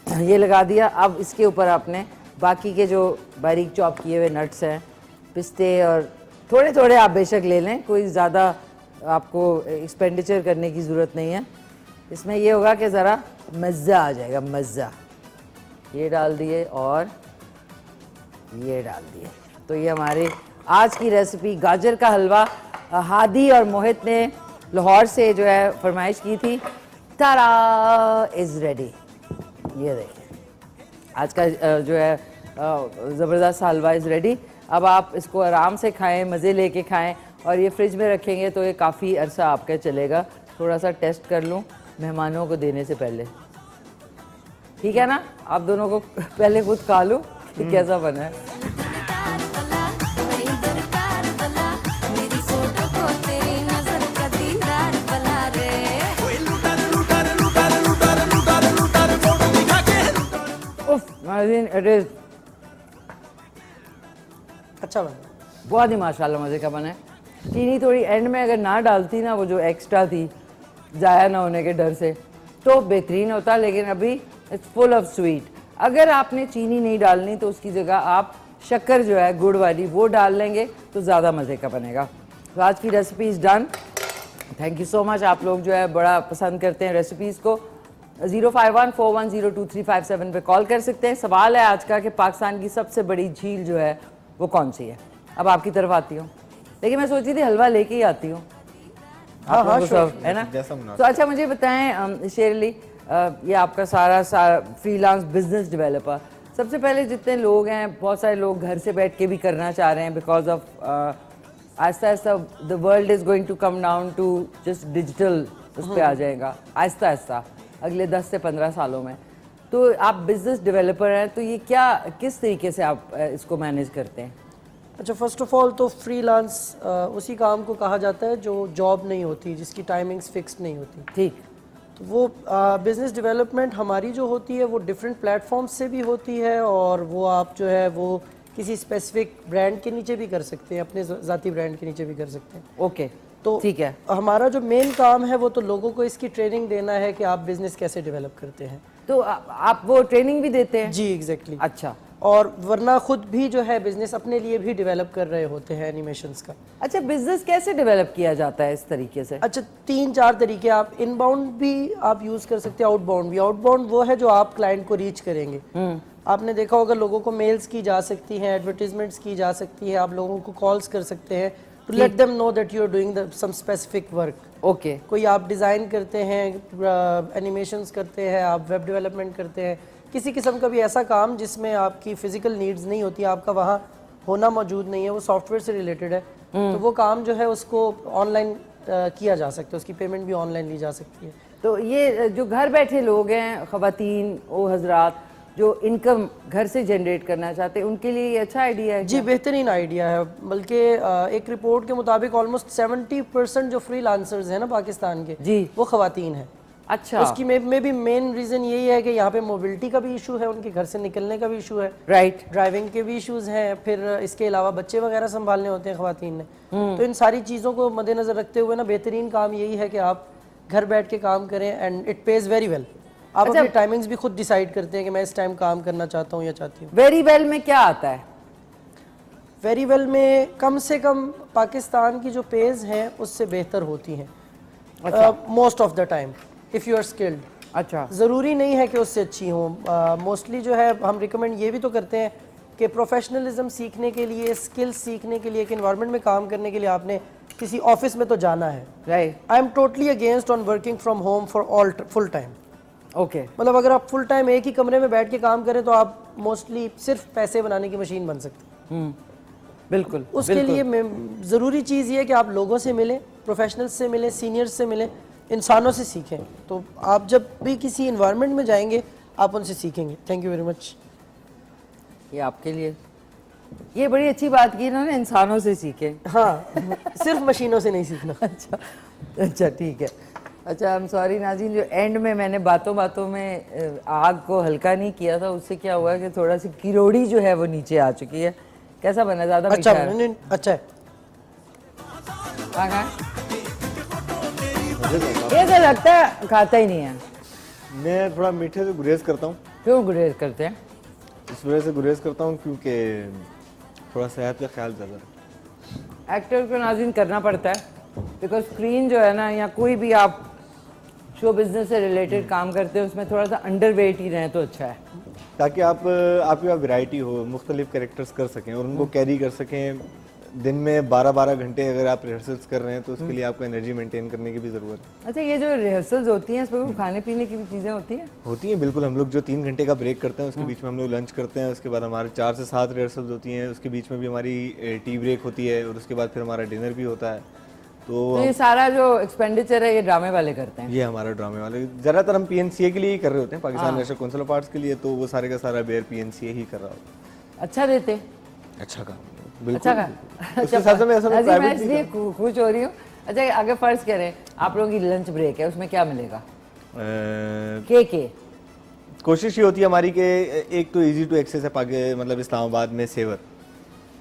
ये लगा दिया। अब इसके ऊपर आपने बाकी के जो बारीक चॉप किए हुए नट्स हैं, पिस्ते, और थोड़े थोड़े आप बेशक ले लें, कोई ज़्यादा आपको एक्सपेंडिचर करने की ज़रूरत नहीं है। इसमें ये होगा कि ज़रा मज़ा आ जाएगा, मज़ा। ये डाल दिए और ये डाल दिए। तो ये हमारी आज की रेसिपी गाजर का हलवा हादी और मोहित ने लाहौर से जो है फरमाइश की थी। तारा इज़ रेडी। ये देखिए आज का जो है ज़बरदस्त हलवा इज़ रेडी। अब आप इसको आराम से खाएं, मज़े लेके खाएं और ये फ्रिज में रखेंगे तो ये काफ़ी अरसा आपका चलेगा। थोड़ा सा टेस्ट कर लूँ मेहमानों को देने से पहले, ठीक है ना? आप दोनों को पहले खुद खा लूँ कि कैसा बना है। इट इज़ अच्छा बना। बहुत ही माशाल्लाह मज़े का बना है। चीनी थोड़ी एंड में अगर ना डालती ना, वो जो एक्स्ट्रा थी ज़ाया ना होने के डर से, तो बेहतरीन होता, लेकिन अभी इट्स फुल ऑफ स्वीट। अगर आपने चीनी नहीं डालनी तो उसकी जगह आप शक्कर जो है गुड़ वाली वो डाल लेंगे तो ज़्यादा मज़े का बनेगा। तो आज की recipe is done. Thank you so much. आप लोग जो है बड़ा पसंद करते हैं रेसिपीज़ को। 05141022357 पे कॉल कर सकते हैं। सवाल है आज का कि पाकिस्तान की सबसे बड़ी झील जो है वो कौन सी है। अब आपकी तरफ आती हूँ, लेकिन मैं सोची थी हलवा लेके ही आती हूँ। हाँ हाँ है ना? तो अच्छा मुझे बताएं शेरली, ये आपका सारा फ्रीलांस बिजनेस डेवलपर, सबसे पहले जितने लोग हैं, बहुत सारे लोग घर से बैठ के भी करना चाह रहे हैं बिकॉज ऑफ आहिस्ता आहिस्ता the world is going to come down to just digital, उस पर आ जाएगा आहिस्ता आहिस्ता अगले 10 से 15 सालों में। तो आप बिजनेस डेवलपर हैं, तो ये क्या किस तरीके से आप इसको मैनेज करते हैं? अच्छा, फर्स्ट ऑफ ऑल तो फ्रीलांस उसी काम को कहा जाता है जो जॉब नहीं होती, जिसकी टाइमिंग्स फिक्स्ड नहीं होती। ठीक। तो वो बिज़नेस डेवलपमेंट हमारी जो होती है वो डिफरेंट प्लेटफॉर्म्स से भी होती है, और वो आप जो है वो किसी स्पेसिफिक ब्रांड के नीचे भी कर सकते हैं, अपने ज़ाती ब्रांड के नीचे भी कर सकते हैं। ओके, तो ठीक है। हमारा जो मेन काम है वो तो लोगों को इसकी ट्रेनिंग देना है कि आप बिज़नेस कैसे डेवलप करते हैं। तो आप वो ट्रेनिंग भी देते हैं? जी एग्जैक्टली। अच्छा। और वरना खुद भी जो है बिजनेस अपने लिए भी डेवलप कर रहे होते हैं एनिमेशंस का। अच्छा, बिजनेस कैसे डेवलप किया जाता है इस तरीके से? अच्छा, 3-4 तरीके। आप इनबाउंड भी आप यूज कर सकते हैं, आउटबाउंड भी। आउटबाउंड वो है जो आप क्लाइंट को रीच करेंगे। आपने देखा होगा लोगों को मेल्स की जा सकती हैं, एडवर्टीजमेंट्स की जा सकती है, आप लोगों को कॉल्स कर सकते हैं to let them know that you are doing some specific work. Okay. कोई आप डिज़ाइन करते हैं, एनिमेशंस करते हैं, आप वेब डेवलपमेंट करते हैं, किसी किस्म का भी ऐसा काम जिसमें आपकी फिजिकल नीड्स नहीं होती, आपका वहाँ होना मौजूद नहीं है, वो सॉफ्टवेयर से रिलेटेड है, तो वो काम जो है उसको ऑनलाइन किया जा सकता है, उसकी पेमेंट भी ऑनलाइन ली जा सकती है। तो ये जो घर बैठे लोग हैं, ख़वातीन ओ हजरात जो इनकम घर से जनरेट करना चाहते हैं, उनके लिए ये अच्छा आइडिया है? जी बेहतरीन आइडिया है। बल्कि एक रिपोर्ट के मुताबिक ऑलमोस्ट 70% जो फ्रीलांसर्स हैं ना पाकिस्तान के, जी, वो ख़वातीन हैं। अच्छा। उसकी में भी मेन रीज़न यही है कि यहाँ पे मोबिलिटी का भी इशू है, उनके घर से निकलने का भी इशू है, राइट, ड्राइविंग के भी इश्यूज हैं, फिर इसके अलावा बच्चे वगैरह संभालने होते हैं ख़वातीन ने। तो इन सारी चीज़ों को मद्देनज़र रखते हुए ना बेहतरीन काम यही है कि आप घर बैठ के काम करें, and it pays very well. आप अपनी टाइमिंग्स भी खुद डिसाइड करते हैं कि मैं इस टाइम काम करना चाहता हूँ या चाहती हूँ। वेरी वेल में क्या आता है? वेरी वेल में कम से कम पाकिस्तान की जो पेज हैं उससे बेहतर होती हैं most of the time if you are skilled. अच्छा, ज़रूरी नहीं है कि उससे अच्छी हों। मोस्टली जो है हम रिकमेंड ये भी तो करते हैं कि प्रोफेशनलिज्म सीखने के लिए, स्किल्स सीखने के लिए, एक इन्वायरमेंट में काम करने के लिए आपने किसी ऑफिस में तो जाना है। Right. I am totally against on working from home for all full time. Okay. मतलब अगर आप फुल टाइम एक ही कमरे में बैठ के काम करें तो आप मोस्टली सिर्फ पैसे बनाने की मशीन बन सकते हैं। बिल्कुल। उसके लिए ज़रूरी चीज़ ये है कि आप लोगों से मिलें, प्रोफेशनल्स से मिलें, सीनियर्स से मिलें, इंसानों से सीखें। तो आप जब भी किसी इन्वायरमेंट में जाएंगे आप उनसे सीखेंगे। Thank you very much. ये आपके लिए ये बड़ी अच्छी बात की इन्होंने, इंसानों से सीखे। हाँ, सिर्फ मशीनों से नहीं सीखना। अच्छा ठीक है। अच्छा, आई एम सॉरी नाज़रीन, जो एंड में मैंने बातों बातों में आग को हल्का नहीं किया था, उससे क्या हुआ कि थोड़ा सी किरोड़ी जो है वो नीचे आ चुकी है। कैसा बना? ज़्यादा अच्छा मीठा है? नहीं, अच्छा है। ये तो लगता है खाता ही नहीं है। मैं थोड़ा मीठे से गुरेज करता हूँ। क्यों गुरेज करते हैं? इस वजह से गुरेज करता हूँ क्योंकि थोड़ा सेहत का ख्याल ज़्यादा है। एक्टर को नाज़रीन करना पड़ता है, बिकॉज स्क्रीन जो है ना, या कोई भी आप शो बिजनेस से रिलेटेड काम करते हैं उसमें थोड़ा सा अंडरवेट ही रहें तो अच्छा है, ताकि आपके पास वैरायटी हो, मुख्तलिफ कैरेक्टर्स कर सकें और उनको कैरी कर सकें। दिन में 12-12 घंटे अगर आप रिहर्सल्स कर रहे हैं तो उसके लिए आपको एनर्जी मेंटेन करने की भी ज़रूरत है। अच्छा, ये जो रिहर्सल्स होती हैं इसमें खाने पीने की भी चीज़ें होती हैं? होती हैं बिल्कुल। हम लोग जो 3 घंटे का ब्रेक करते हैं उसके बीच में हम लोग लंच करते हैं, उसके बाद हमारे 4 से 7 रिहर्सल्स होती हैं, उसके बीच में भी हमारी टी ब्रेक होती है और उसके बाद फिर हमारा डिनर भी होता है। तो ये सारा जो एक्सपेंडिचर है ये ड्रामे वाले करते हैं? ये हमारा ड्रामे वाले, ज़्यादातर हम PNCA के लिए ही कर रहे होते हैं, Pakistan national council of arts के लिए, तो वो सारे का सारा बेयर PNCA ही कर रहा होता है। अच्छा देते? अच्छा काम अच्छा बिल्कुल। उसके साथ में ऐसा मैं प्राइवेट इसलिए खुश हो रही हूँ। अच्छा, अगर फर्ज करें आप लोगों की लंच ब्रेक है, उसमें क्या मिलेगा? के कोशिश ये होती है हमारी कि एक तो इजी टू एक्सेस है मतलब इस्लामाबाद में सेवर,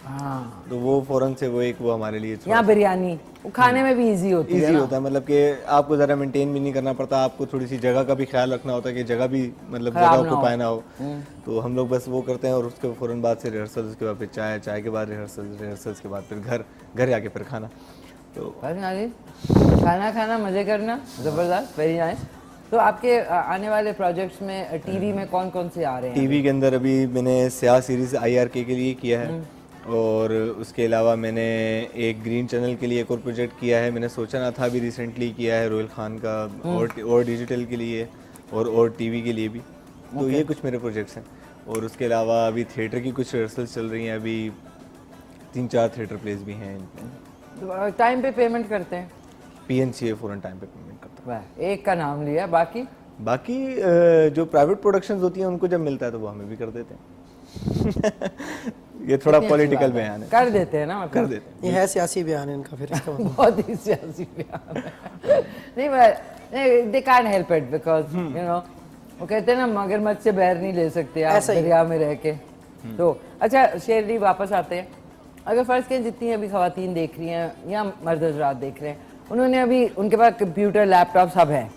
हाँ, तो वो फौरन से वो हमारे लिए यहाँ बिरयानी वो खाने में भी इजी होती है इजी ना? होता है, मतलब कि आपको ज़रा मेंटेन भी नहीं करना पड़ता, आपको थोड़ी सी जगह का भी ख्याल रखना होता है कि जगह भी मतलब जगह ऑक्यूपाई ना हो। तो हम लोग बस वो करते हैं और उसके फ़ौरन बाद से रिहर्सल, उसके बाद फिर चाय के बाद रिहर्सल्स के बाद फिर घर आके फिर खाना। तो खाना मज़े करना, ज़बरदस्त, वेरी नाइस। तो आपके आने वाले प्रोजेक्ट्स में टीवी में कौन कौन से आ रहे हैं? टीवी के अंदर अभी मैंने स्याह सीरीज़ IRK के लिए किया है और उसके अलावा मैंने एक ग्रीन चैनल के लिए एक और प्रोजेक्ट किया है। मैंने सोचा ना था, अभी रिसेंटली किया है रोयल खान का और डिजिटल के लिए और टीवी के लिए भी। तो ये कुछ मेरे प्रोजेक्ट्स हैं और उसके अलावा अभी थिएटर की कुछ रिहर्सल्स चल रही हैं, अभी 3-4 थिएटर प्लेस भी हैं इनके। टाइम पे पेमेंट करते हैं? PNCA फ़ौरन टाइम पे पेमेंट करता है। एक का नाम लिया, बाकी जो प्राइवेट प्रोडक्शंस होती हैं उनको जब मिलता है तो वो हमें भी कर देते हैं। ये थोड़ा पॉलिटिकल बयान है। कर देते हैं ना, मतलब कर देते हैं। ये है सियासी बयान है इनका, फिर इसका बहुत ही सियासी बयान है। नहीं, they can't help it because you know, वो कहते हैं ना मगरमच्छ से बैर नहीं ले सकते आप दरिया में रह के। तो अच्छा शेरली, वापस आते हैं। अगर फर्ज करें जितनी अभी खवातीन देख रही हैं या मर्द हज़रात देख रहे हैं, उन्होंने अभी उनके पास कंप्यूटर लैपटॉप सब है,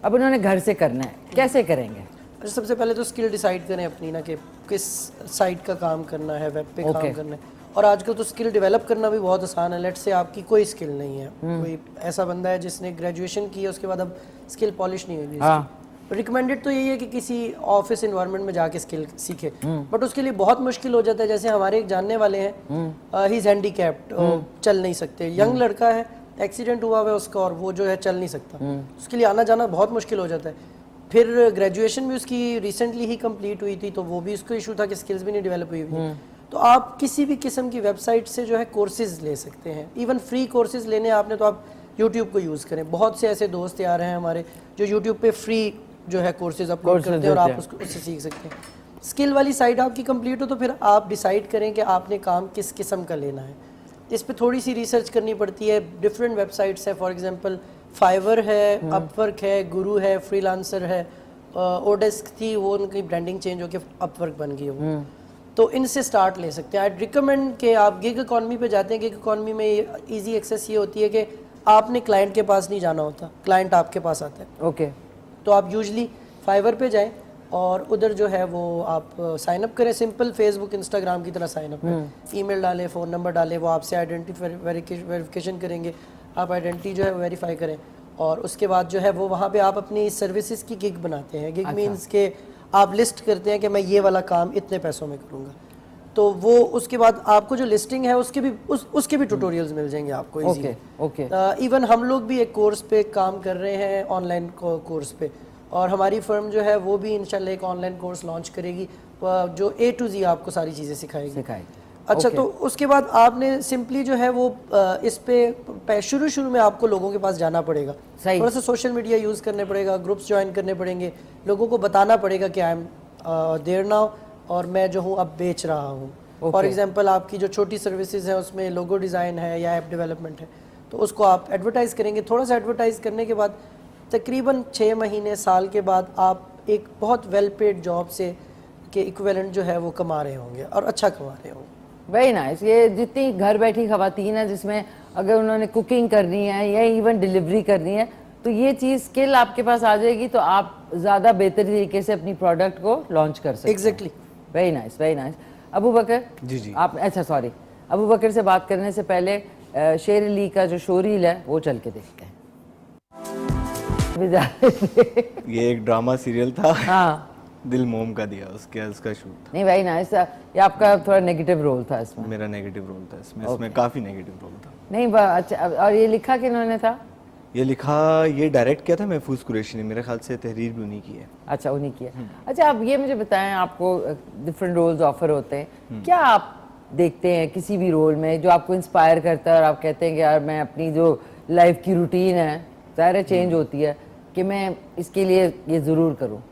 अब उन्होंने घर से करना है, कैसे करेंगे? अच्छा, सबसे पहले तो स्किल डिसाइड करें अपनी ना, कि किस साइट का काम करना है, वेब पे काम करना है। और आजकल तो स्किल डेवलप करना भी बहुत आसान है। लेट्स से आपकी कोई स्किल नहीं है, कोई ऐसा बंदा है जिसने ग्रेजुएशन की है, उसके बाद अब स्किल पॉलिश नहीं हुई, रिकमेंडेड तो यही है कि किसी ऑफिस इन्वायरमेंट में जाके स्किल सीखे। बट उसके लिए बहुत मुश्किल हो जाता है। जैसे हमारे एक जानने वाले हैं, ही इज हैंडीकैप्ड, चल नहीं सकते, यंग लड़का है, एक्सीडेंट हुआ है उसका और वो जो है चल नहीं सकता, उसके लिए आना जाना बहुत मुश्किल हो जाता है। फिर ग्रेजुएशन भी उसकी रिसेंटली ही कंप्लीट हुई थी, तो वो भी उसको इशू था कि स्किल्स भी नहीं डेवलप हुई हुई। तो आप किसी भी किस्म की वेबसाइट से जो है कोर्सेज ले सकते हैं, इवन फ्री कोर्सेज लेने आपने तो आप यूट्यूब को यूज़ करें। बहुत से ऐसे दोस्त यार हैं हमारे जो यूट्यूब पे फ्री जो है कोर्सेज अपलोड करते हैं और आप उससे सीख सकते हैं। स्किल वाली साइड आपकी कंप्लीट हो तो फिर आप डिसाइड करें कि आपने काम किस किस्म का लेना है। इस पर थोड़ी सी रिसर्च करनी पड़ती है। डिफरेंट वेबसाइट्स हैं, फॉर एग्जांपल फाइवर है, अपवर्क है, गुरु है, फ्रीलांसर है, ओडेस्क थी, वो उनकी ब्रांडिंग चेंज होकर अपवर्क बन गई है वो। तो इनसे स्टार्ट ले सकते हैं। आई रिकमेंड कि आप गिग इकॉनमी पे जाते हैं। गिग इकॉनमी में इजी एक्सेस ये होती है कि आपने क्लाइंट के पास नहीं जाना होता, क्लाइंट आपके पास आता है। ओके, तो आप यूजली फाइवर पे जाएं और उधर जो है वो आप साइन अप करें, सिंपल फेसबुक इंस्टाग्राम की तरह साइन अप करें। ईमेल डालें, फ़ोन नंबर डालें, वो आपसे आइडेंटिटी वेरिफिकेशन करेंगे, आप आइडेंटिटी जो है वेरीफाई करें और उसके बाद जो है वो वहाँ पे आप अपनी सर्विसेज की गिग बनाते हैं। गिग मीन्स के आप लिस्ट करते हैं कि मैं ये वाला काम इतने पैसों में करूँगा, तो वो उसके बाद आपको जो लिस्टिंग है उसके भी ट्यूटोरियल्स मिल जाएंगे आपको इजीली। ओके, इवन हम लोग भी एक कोर्स पे काम कर रहे हैं, ऑनलाइन कोर्स पे, और हमारी फर्म जो है वो भी इंशाल्लाह एक ऑनलाइन कोर्स लॉन्च करेगी जो A to Z आपको सारी चीज़ें सिखाएगी। अच्छा, तो उसके बाद आपने सिंपली जो है वो इस पे शुरू में आपको लोगों के पास जाना पड़ेगा, थोड़ा सा सोशल मीडिया यूज़ करने पड़ेगा, ग्रुप्स ज्वाइन करने पड़ेंगे, लोगों को बताना पड़ेगा कि आई एम देयर नाउ और मैं जो हूँ अब बेच रहा हूँ। फॉर एग्जांपल आपकी जो छोटी सर्विसेज है उसमें लोगो डिज़ाइन है या ऐप डेवलपमेंट है, तो उसको आप एडवर्टाइज़ करेंगे। थोड़ा सा एडवर्टाइज़ करने के बाद तकरीबन 6 महीने साल के बाद आप एक बहुत वेल पेड जॉब से के इक्विवेलेंट जो है वो कमा रहे होंगे और अच्छा कमा रहे होंगे। Very nice. ये जितनी घर बैठी खवातीन है जिसमें अगर उन्होंने कुकिंग करनी है या इवन डिलीवरी करनी है, तो ये चीज़ स्किल आपके पास आ जाएगी तो आप ज़्यादा बेहतर तरीके से अपनी प्रोडक्ट को लॉन्च कर सकते हैं। Exactly, very nice, very nice. Abu Bakar ji आप, अच्छा सॉरी, अबू बकर से बात करने से पहले शेर अली का जो शो रील है वो चल के देखते हैं। भी जा रहे थे। ये एक ड्रामा सीरियल था, हाँ दिल मोम का दिया, उसका शूट नहीं भाई नाइस। ये आपका थोड़ा नेगेटिव रोल था इसमें। था। मेरा नेगेटिव रोल था इसमें काफ़ी नेगेटिव रोल था। नहीं अच्छा, और ये लिखा किन्होंने था? ये लिखा, ये डायरेक्ट किया था महफूज कुरैशी ने, मेरे ख्याल से तहरीर भी उन्हीं की है। अच्छा उन्हीं की है। अच्छा आप ये मुझे बताएं, आपको डिफरेंट रोल्स ऑफर होते हैं, क्या आप देखते हैं किसी भी रोल में जो आपको इंस्पायर करता है और आप कहते हैं कि यार मैं अपनी जो लाइफ की रूटीन है ज़ाहिर चेंज होती है कि मैं इसके लिए ये ज़रूर करूँ?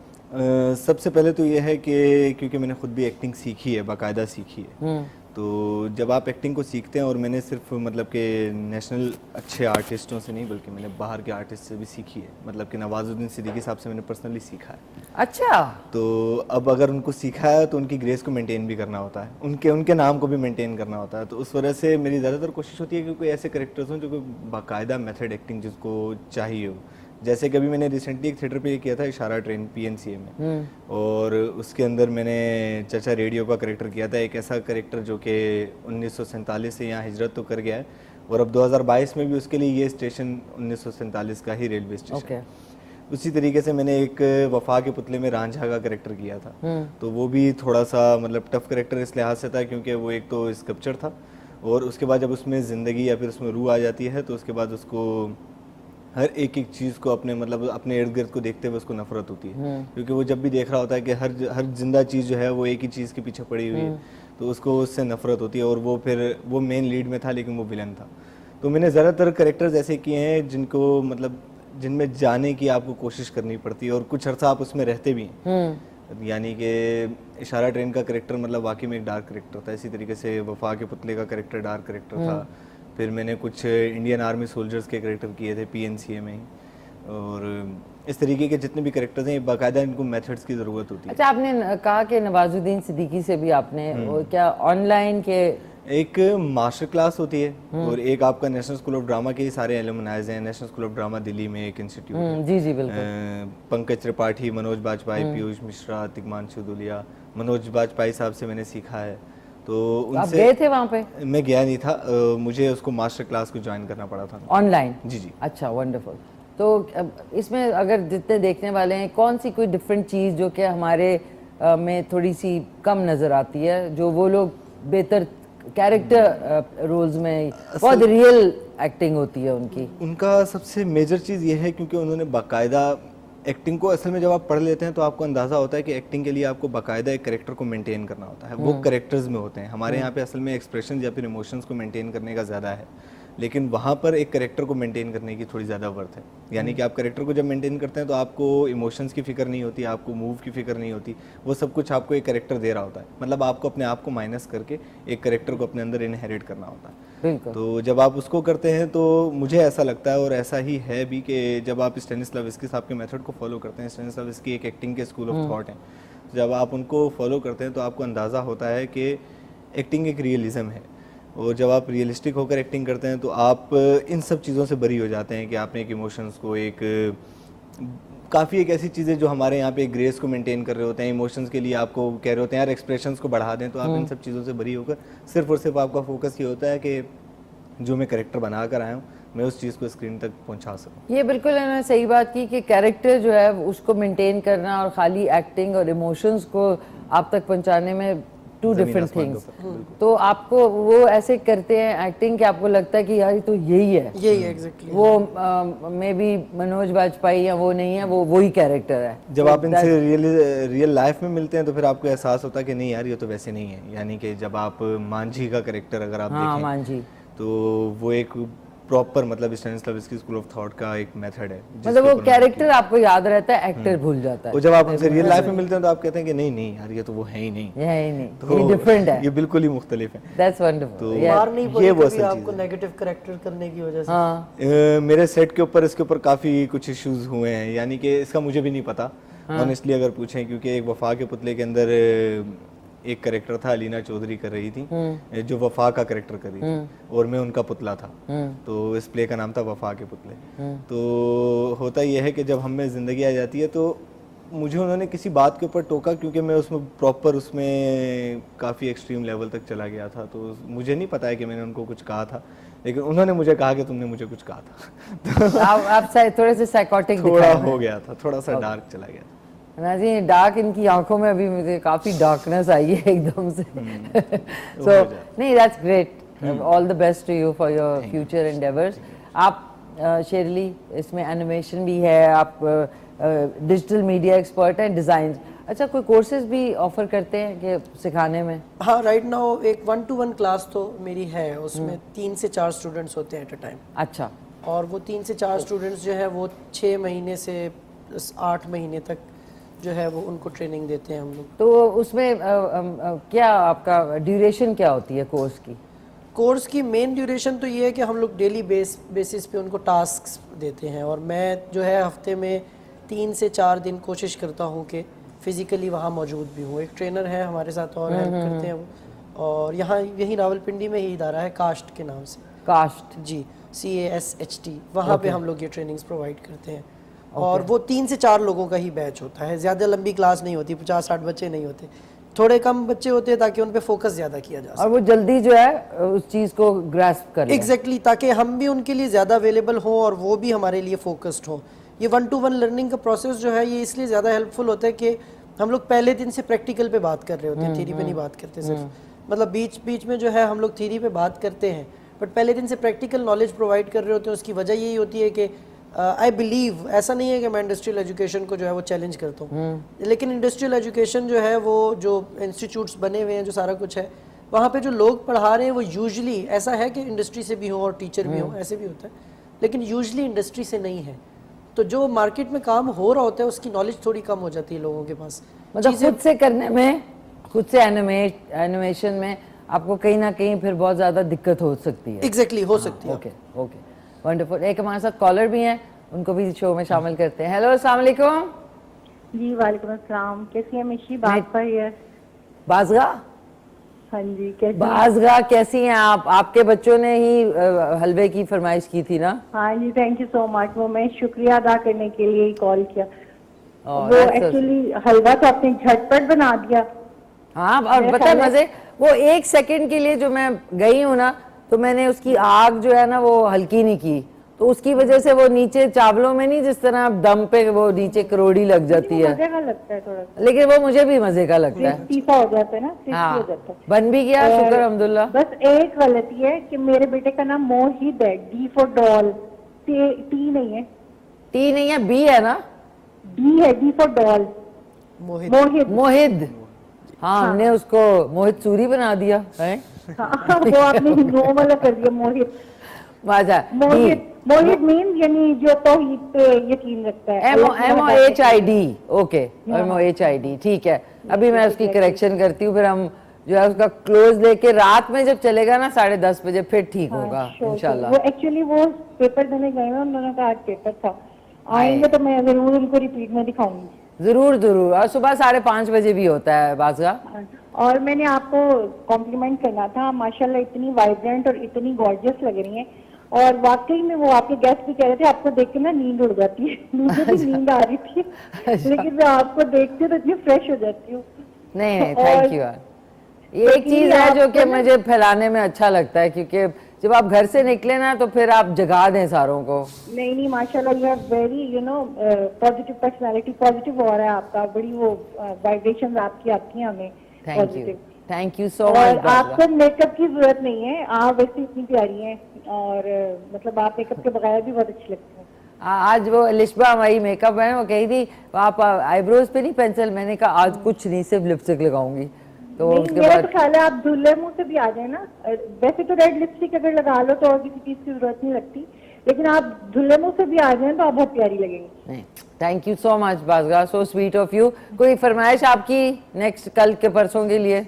सबसे पहले तो ये है कि क्योंकि मैंने खुद भी एक्टिंग सीखी है, बाकायदा सीखी है, तो जब आप एक्टिंग को सीखते हैं, और मैंने सिर्फ मतलब कि नेशनल अच्छे आर्टिस्टों से नहीं बल्कि मैंने बाहर के आर्टिस्ट से भी सीखी है, मतलब कि नवाजुद्दीन सिद्दीकी साहब से मैंने पर्सनली सीखा है। अच्छा। तो अब अगर उनको सीखा है तो उनकी ग्रेस को मेंटेन भी करना होता है, उनके नाम को भी मेंटेन करना होता है। तो उस वजह से मेरी ज़्यादातर कोशिश होती है कि कोई ऐसे करेक्टर्स हों जो कोई बाकायदा मेथड एक्टिंग जिसको चाहिए हो। जैसे कि अभी मैंने रिसेंटली एक थिएटर पे किया था, इशारा ट्रेन PNCA में, और उसके अंदर मैंने चाचा रेडियो का करेक्टर किया था, एक ऐसा करेक्टर जो कि 1947 से यहाँ हिजरत तो कर गया है, और अब 2022 में भी उसके लिए ये स्टेशन 1947 का ही रेलवे स्टेशन। उसी तरीके से मैंने एक वफा के पुतले में रांझा का करेक्टर किया था, तो वो भी थोड़ा सा मतलब टफ करेक्टर इस लिहाज से था क्योंकि वो एक तो स्कल्पचर था, और उसके बाद जब उसमें ज़िंदगी या फिर उसमें रूह आ जाती है तो उसके बाद उसको हर एक चीज़ को अपने मतलब अपने इर्द गिर्द को देखते हुए उसको नफरत होती है, क्योंकि वो जब भी देख रहा होता है कि हर जिंदा चीज़ जो है वो एक ही चीज़ के पीछे पड़ी हुई है, तो उसको उससे नफरत होती है। और वो फिर वो मेन लीड में था लेकिन वो विलन था। तो मैंने ज़्यादातर करेक्टर्स ऐसे किए हैं जिनको मतलब जिनमें जाने की आपको कोशिश करनी पड़ती है और कुछ अर्सा आप उसमें रहते भी हैं। यानी कि इशारा ट्रेन का करेक्टर मतलब वाकई में एक डार्क करेक्टर था, इसी तरीके से वफा के पुतले का करेक्टर डार्क करेक्टर था। फिर मैंने कुछ इंडियन आर्मी सोल्जर्स के करेक्टर किए थे PNCA में ही, और इस तरीके के जितने भी करेक्टर्स हैं बाकायदा इनको मेथड्स की ज़रूरत होती है। अच्छा आपने कहा कि नवाजुद्दीन सिद्दीकी से भी आपने वो क्या ऑनलाइन के एक मास्टर क्लास होती है, और एक आपका नेशनल स्कूल ऑफ ड्रामा के ही सारे एलुमनाइज हैं। National school of drama Delhi में एक इंस्टीट्यूट है। जी जी बिल्कुल। पंकज त्रिपाठी, मनोज बाजपेयी, पीयूष मिश्रा, तिग्मांशु दुलिया, मनोज बाजपेयी साहब से मैंने सीखा है। तो उनसे आप गए थे वहाँ पे? मैं गया नहीं था, मुझे उसको मास्टर क्लास को ज्वाइन करना पड़ा था ऑनलाइन। जी जी। अच्छा वंडरफुल। तो इसमें अगर जितने देखने वाले हैं कौन सी कोई डिफरेंट चीज़ जो कि हमारे में थोड़ी सी कम नज़र आती है, जो वो लोग बेहतर कैरेक्टर रोल्स में बहुत रियल एक्टिंग होती है उनकी? उनका सबसे मेजर चीज़ ये है क्योंकि उन्होंने बाकायदा एक्टिंग को असल में जब आप पढ़ लेते हैं तो आपको अंदाज़ा होता है कि एक्टिंग के लिए आपको बाकायदा एक करेक्टर को मेंटेन करना होता है। वो करेक्टर्स में होते हैं, हमारे यहाँ पे असल में एक्सप्रेशन या फिर इमोशंस को मेंटेन करने का ज़्यादा है, लेकिन वहाँ पर एक करेक्टर को मेंटेन करने की थोड़ी ज़्यादा वर्थ है। यानी कि आप करेक्टर को जब मेंटेन करते हैं तो आपको इमोशंस की फिक्र नहीं होती, आपको मूव की फिक्र नहीं होती, वो सब कुछ आपको एक करेक्टर दे रहा होता है। मतलब आपको अपने आप को माइनस करके एक करेक्टर को अपने अंदर इनहेरिट करना होता है। बिल्कुल। तो जब आप उसको करते हैं तो मुझे ऐसा लगता है, और ऐसा ही है भी, कि जब आप स्टेनिस्लाविस्की साहब के मेथड को फॉलो करते हैं, स्टेनिस्लाविस्की एक एक्टिंग के स्कूल ऑफ थॉट हैं, जब आप उनको फॉलो करते हैं तो आपको अंदाज़ा होता है कि एक्टिंग एक रियलिज़म है, और जब आप रियलिस्टिक होकर एक्टिंग करते हैं तो आप इन सब चीज़ों से बरी हो जाते हैं कि आपने एक इमोशंस को एक काफ़ी एक ऐसी चीज़ें जो हमारे यहाँ पे ग्रेस को मेंटेन कर रहे होते हैं, इमोशंस के लिए आपको कह रहे होते हैं यार एक्सप्रेशंस को बढ़ा दें, तो आप इन सब चीज़ों से बरी होकर सिर्फ और सिर्फ आपका फोकस ये होता है कि जो मैं करेक्टर बना कर आया हूँ मैं उस चीज़ को स्क्रीन तक पहुँचा सकूँ। ये बिल्कुल इन्होंने सही बात की कि कैरेक्टर जो है उसको मेंटेन करना और खाली एक्टिंग और इमोशंस को आप तक पहुँचाने में टू डिफरेंट थिंग्स। तो आपको वो ऐसे करते हैं एक्टिंग कि आपको लगता है कि यार तो यही है, यही है एग्जैक्टली। वो मे बी मनोज बाजपेयी या वो नहीं है, वो वही कैरेक्टर है। जब आप इनसे रियल लाइफ में मिलते हैं तो फिर आपको एहसास होता है कि नहीं यार ये तो वैसे नहीं है। यानी कि जब आप मांझी का कैरेक्टर अगर आप देखें, मांझी, तो वो एक प्रॉपर मतलब स्टेनिस्लाविस्की स्कूल ऑफ थॉट का एक मेथड है, मतलब वो कैरेक्टर आपको याद रहता है, एक्टर भूल जाता है। और जब आप उनसे रियल लाइफ में मिलते हैं तो आप कहते हैं कि नहीं नहीं यार ये तो वो है ही नहीं, ये है ही नहीं, तो ये डिफरेंट है, ये बिल्कुल ही मुख्तलिफ है। That's wonderful. तो मार नहीं पड़ी ये वो कभी असल आपको चीज़ है। नेगेटिव कैरेक्टर करने की वजह से? हाँ मेरे सेट के ऊपर इसके ऊपर काफ़ी कुछ इश्यूज हुए हैं, यानी कि इसका मुझे भी नहीं पता ऑनेस्टली अगर पूछें, क्योंकि एक वफा के पुतले के अंदर एक करेक्टर था, अलीना चौधरी कर रही थी जो वफा का करेक्टर कर रही थी, और मैं उनका पुतला था। तो इस प्ले का नाम था वफा के पुतले। तो होता यह है कि जब हम में ज़िंदगी आ जाती है तो मुझे उन्होंने किसी बात के ऊपर टोका, क्योंकि मैं उसमें प्रॉपर उसमें काफ़ी एक्सट्रीम लेवल तक चला गया था, तो मुझे नहीं पता है कि मैंने उनको कुछ कहा था, लेकिन उन्होंने मुझे कहा कि तुमने मुझे कुछ कहा था। तो आप थोड़े से साइकोटिक थोड़ा हो गया था, थोड़ा सा डार्क चला गया था। ना जी, डार्क इनकी आंखों में अभी मुझे काफी डार्कनेस आई है एकदम से। सो नहीं, that's great, all the best to you for your future endeavours. आप शेरली, इसमें एनिमेशन भी है, आप डिजिटल मीडिया एक्सपर्ट हैं, डिजाइन, अच्छा कोई कोर्सेज भी ऑफर करते हैं कि सिखाने में? हाँ, राइट नाउ एक 1-to-1 क्लास तो मेरी है, उसमें 3 से 4 स्टूडेंट्स होते हैं एट अ टाइम। अच्छा। और वो 3 से 4 स्टूडेंट्स जो है वो 6 महीने से 8 महीने तक जो है वो उनको ट्रेनिंग देते हैं हम लोग। तो उसमें क्या आपका ड्यूरेशन क्या होती है कोर्स की? कोर्स की मेन ड्यूरेशन तो ये है कि हम लोग डेली बेसिस पे उनको टास्क्स देते हैं, और मैं जो है हफ्ते में 3 से 4 दिन कोशिश करता हूँ कि फ़िज़िकली वहाँ मौजूद भी हूँ। एक ट्रेनर है हमारे साथ और हेल्प करते हैं वो, और यहाँ यही रावलपिंडी में ही इदारा है कास्ट के नाम से। कास्ट? जी, CASHT, वहाँ पे हम लोग ये ट्रेनिंग्स प्रोवाइड करते हैं। और वो 3 से 4 लोगों का ही बैच होता है, ज़्यादा लंबी क्लास नहीं होती, 50-60 बच्चे नहीं होते, थोड़े कम बच्चे होते हैं ताकि उन पे फोकस ज़्यादा किया जा सके और वो जल्दी जो है उस चीज़ को ग्रास्प कर लें। एग्जैक्टली, ताकि हम भी उनके लिए ज़्यादा अवेलेबल हों और वो भी हमारे लिए फोकस्ड हों। ये 1-to-1 लर्निंग का प्रोसेस जो है ये इसलिए ज़्यादा हेल्पफुल होता है कि हम लोग पहले दिन से प्रैक्टिकल पे बात कर रहे होते हैं, थ्योरी पे नहीं बात करते सिर्फ, मतलब बीच बीच में जो है हम लोग थ्योरी पे बात करते हैं, बट पहले दिन से प्रैक्टिकल नॉलेज प्रोवाइड कर रहे होते हैं। उसकी वजह यही होती है कि आई बिलीव, ऐसा नहीं है कि मैं इंडस्ट्रियल एजुकेशन को जो है वो चैलेंज करता हूँ, लेकिन इंडस्ट्रियल एजुकेशन जो है वो जो इंस्टीट्यूट्स बने हुए हैं, जो सारा कुछ है वहाँ पे जो लोग पढ़ा रहे हैं वो यूजुअली ऐसा है कि इंडस्ट्री से भी हों और टीचर भी हों, ऐसे भी होता है, लेकिन यूजुअली इंडस्ट्री से नहीं है। तो जो मार्केट में काम हो रहा होता है उसकी नॉलेज थोड़ी कम हो जाती है लोगों के पास। मतलब खुद से करने में, खुद से एनिमेशन में आपको कहीं ना कहीं फिर बहुत ज़्यादा दिक्कत हो सकती है। एग्जैक्टली, हो सकती है। Okay okay, wonderful. एक हमारे साथ कॉलर भी हैं, उनको भी शो में शामिल करते हैं। हेलो, अस्सलाम वालेकुम। जी वालेकुम अस्सलाम, कैसी है मिशी? बाज़गा हियर। बाज़गा? हाँ जी, कैसी? बाज़गा कैसी हैं आप? आपके बच्चों ने ही हलवे की फरमाइश की थी ना? हाँ जी, थैंक यू सो मच। वो मैं शुक्रिया अदा करने के लिए ही कॉल किया। Oh, वो एक्चुअली हलवा तो आपने झटपट बना दिया। हाँ, और पता है मजे, वो 1 सेकंड के लिए जो मैं गई हूँ ना, तो मैंने उसकी आग जो है ना वो हल्की नहीं की, तो उसकी वजह से वो नीचे चावलों में नहीं, जिस तरह दम पे वो नीचे करोड़ी लग जाती है, मजे का लगता है थोड़ा सा, लेकिन वो मुझे भी मजे का लगता है। तीखा हो जाता है ना, टेस्टी हाँ, हो जाता है। बन भी गया, शुक्र अल्हम्दुलिल्लाह। बस एक गलती है कि मेरे बेटे का नाम मोहित है, D फॉर डॉल, टी नहीं है। टी नहीं है, बी है ना? D है, D फॉर डॉल। मोहित। मोहित, हाँ, हमने उसको मोहित सूरी बना दिया है। हाँ, वो आपने हिंदुओं वाला कर दिया, मोहित। मोहित मीन यानी जो तौहीद पे यकीन रखता है। MOHID, ओके, MOHID, ठीक है। अभी मैं उसकी करेक्शन करती हूँ, फिर हम जो है उसका क्लोज लेके रात में जब चलेगा ना 10:30 बजे फिर ठीक होगा इंशाल्लाह। वो एक्चुअली वो पेपर देने गए हैं, उन्होंने कहा आज पेपर था, आएंगे तो मैं जरूर उनको रिपीट में दिखाऊंगी। जरूर जरूर, और सुबह 5:30 बजे भी होता है बाज़गा। और मैंने आपको कॉम्प्लीमेंट करना था, माशाल्लाह इतनी वाइब्रेंट और इतनी गॉर्जियस लग रही हैं, और वाकई में वो आपके गेस्ट भी कह रहे थे आपको देख के ना नींद उड़ जाती है। मुझे भी नींद आ रही थी, लेकिन मैं आपको देखती हूँ तो इतनी फ्रेश हो जाती हूँ। नहीं, थैंक यू यार। ये एक चीज है जो कि मुझे फैलाने में अच्छा लगता है, क्योंकि जब आप घर से निकले ना तो फिर आप जगा दें सारों को। नहीं, माशाल्लाह you have very positive personality, positive हो रहा है आपका, बड़ी वो वाइब्रेशंस आपकी आती हैं हमें। Thank you so much. और आपको मेकअप की जरूरत नहीं है, आप वैसे इतनी प्यारी हैं, और मतलब आप मेकअप के बगैर भी बहुत अच्छी लगती हैं। आज वो लिशबा हमारी मेकअप है, वो कही थी आप आईब्रोज पे नहीं पेंसिल, मैंने कहा आज कुछ नहीं, सिर्फ लिपस्टिक लगाऊंगी। तो उसके मेरा बाद तो ख्याल है आप धुले मुंह से भी आ जाए ना, वैसे तो रेड लिपस्टिक अगर लगा लो तो और किसी चीज की जरूरत नहीं लगती, लेकिन आप धुले मुंह से भी आ जाए तो आप बहुत प्यारी लगेंगी। नहीं, थैंक यू सो मच बाज़गा, सो स्वीट ऑफ यू। कोई फरमाइश आपकी नेक्स्ट कल के परसों के लिए?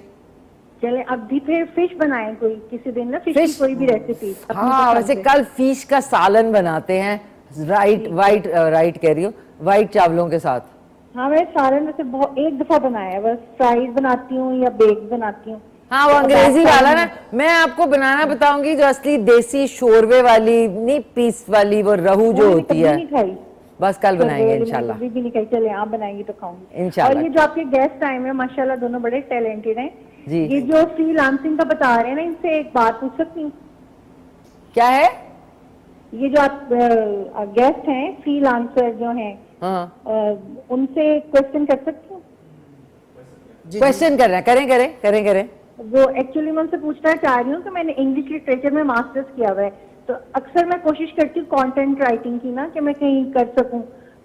चले अब भी फिर फिश बनाएं कोई किसी दिन ना, फिश की कोई भी रेसिपी। हाँ, वैसे कल फिश का सालन बनाते हैं, राइट कह रही हूँ, वाइट चावलों के साथ। हाँ, मैं सालन वैसे बहुत एक दफा बनाया है, बस फ्राइज बनाती हूँ या बेक बनाती हूँ। हाँ, वो अंग्रेजी वाला ना, मैं आपको बनाना बताऊंगी जो असली देसी शोरबे वाली नहीं, पीस वाली वो रहू जो होती है, बस कल बनाएंगे इंशाल्लाह। भी नहीं खाई, चले आप बनाएंगी तो खाऊंगी इंशाल्लाह। और ये जो आपके गेस्ट आए हैं माशाल्लाह दोनों बड़े टैलेंटेड हैं जी। ये जो फ्रीलांसिंग का बता रहे हैं ना, इनसे एक बात पूछ सकती हूँ? क्या है? ये जो आप गेस्ट हैं फ्रीलांसर जो हैं, उनसे क्वेश्चन कर सकती हूँ? क्वेश्चन कर रहे हैं, करें। वो एक्चुअली मैं उनसे पूछना चाह रही हूँ कि मैंने इंग्लिश लिटरेचर में मास्टर्स किया हुआ है, तो अक्सर मैं कोशिश करती हूँ कंटेंट राइटिंग की ना, कि मैं कहीं कर सकूँ,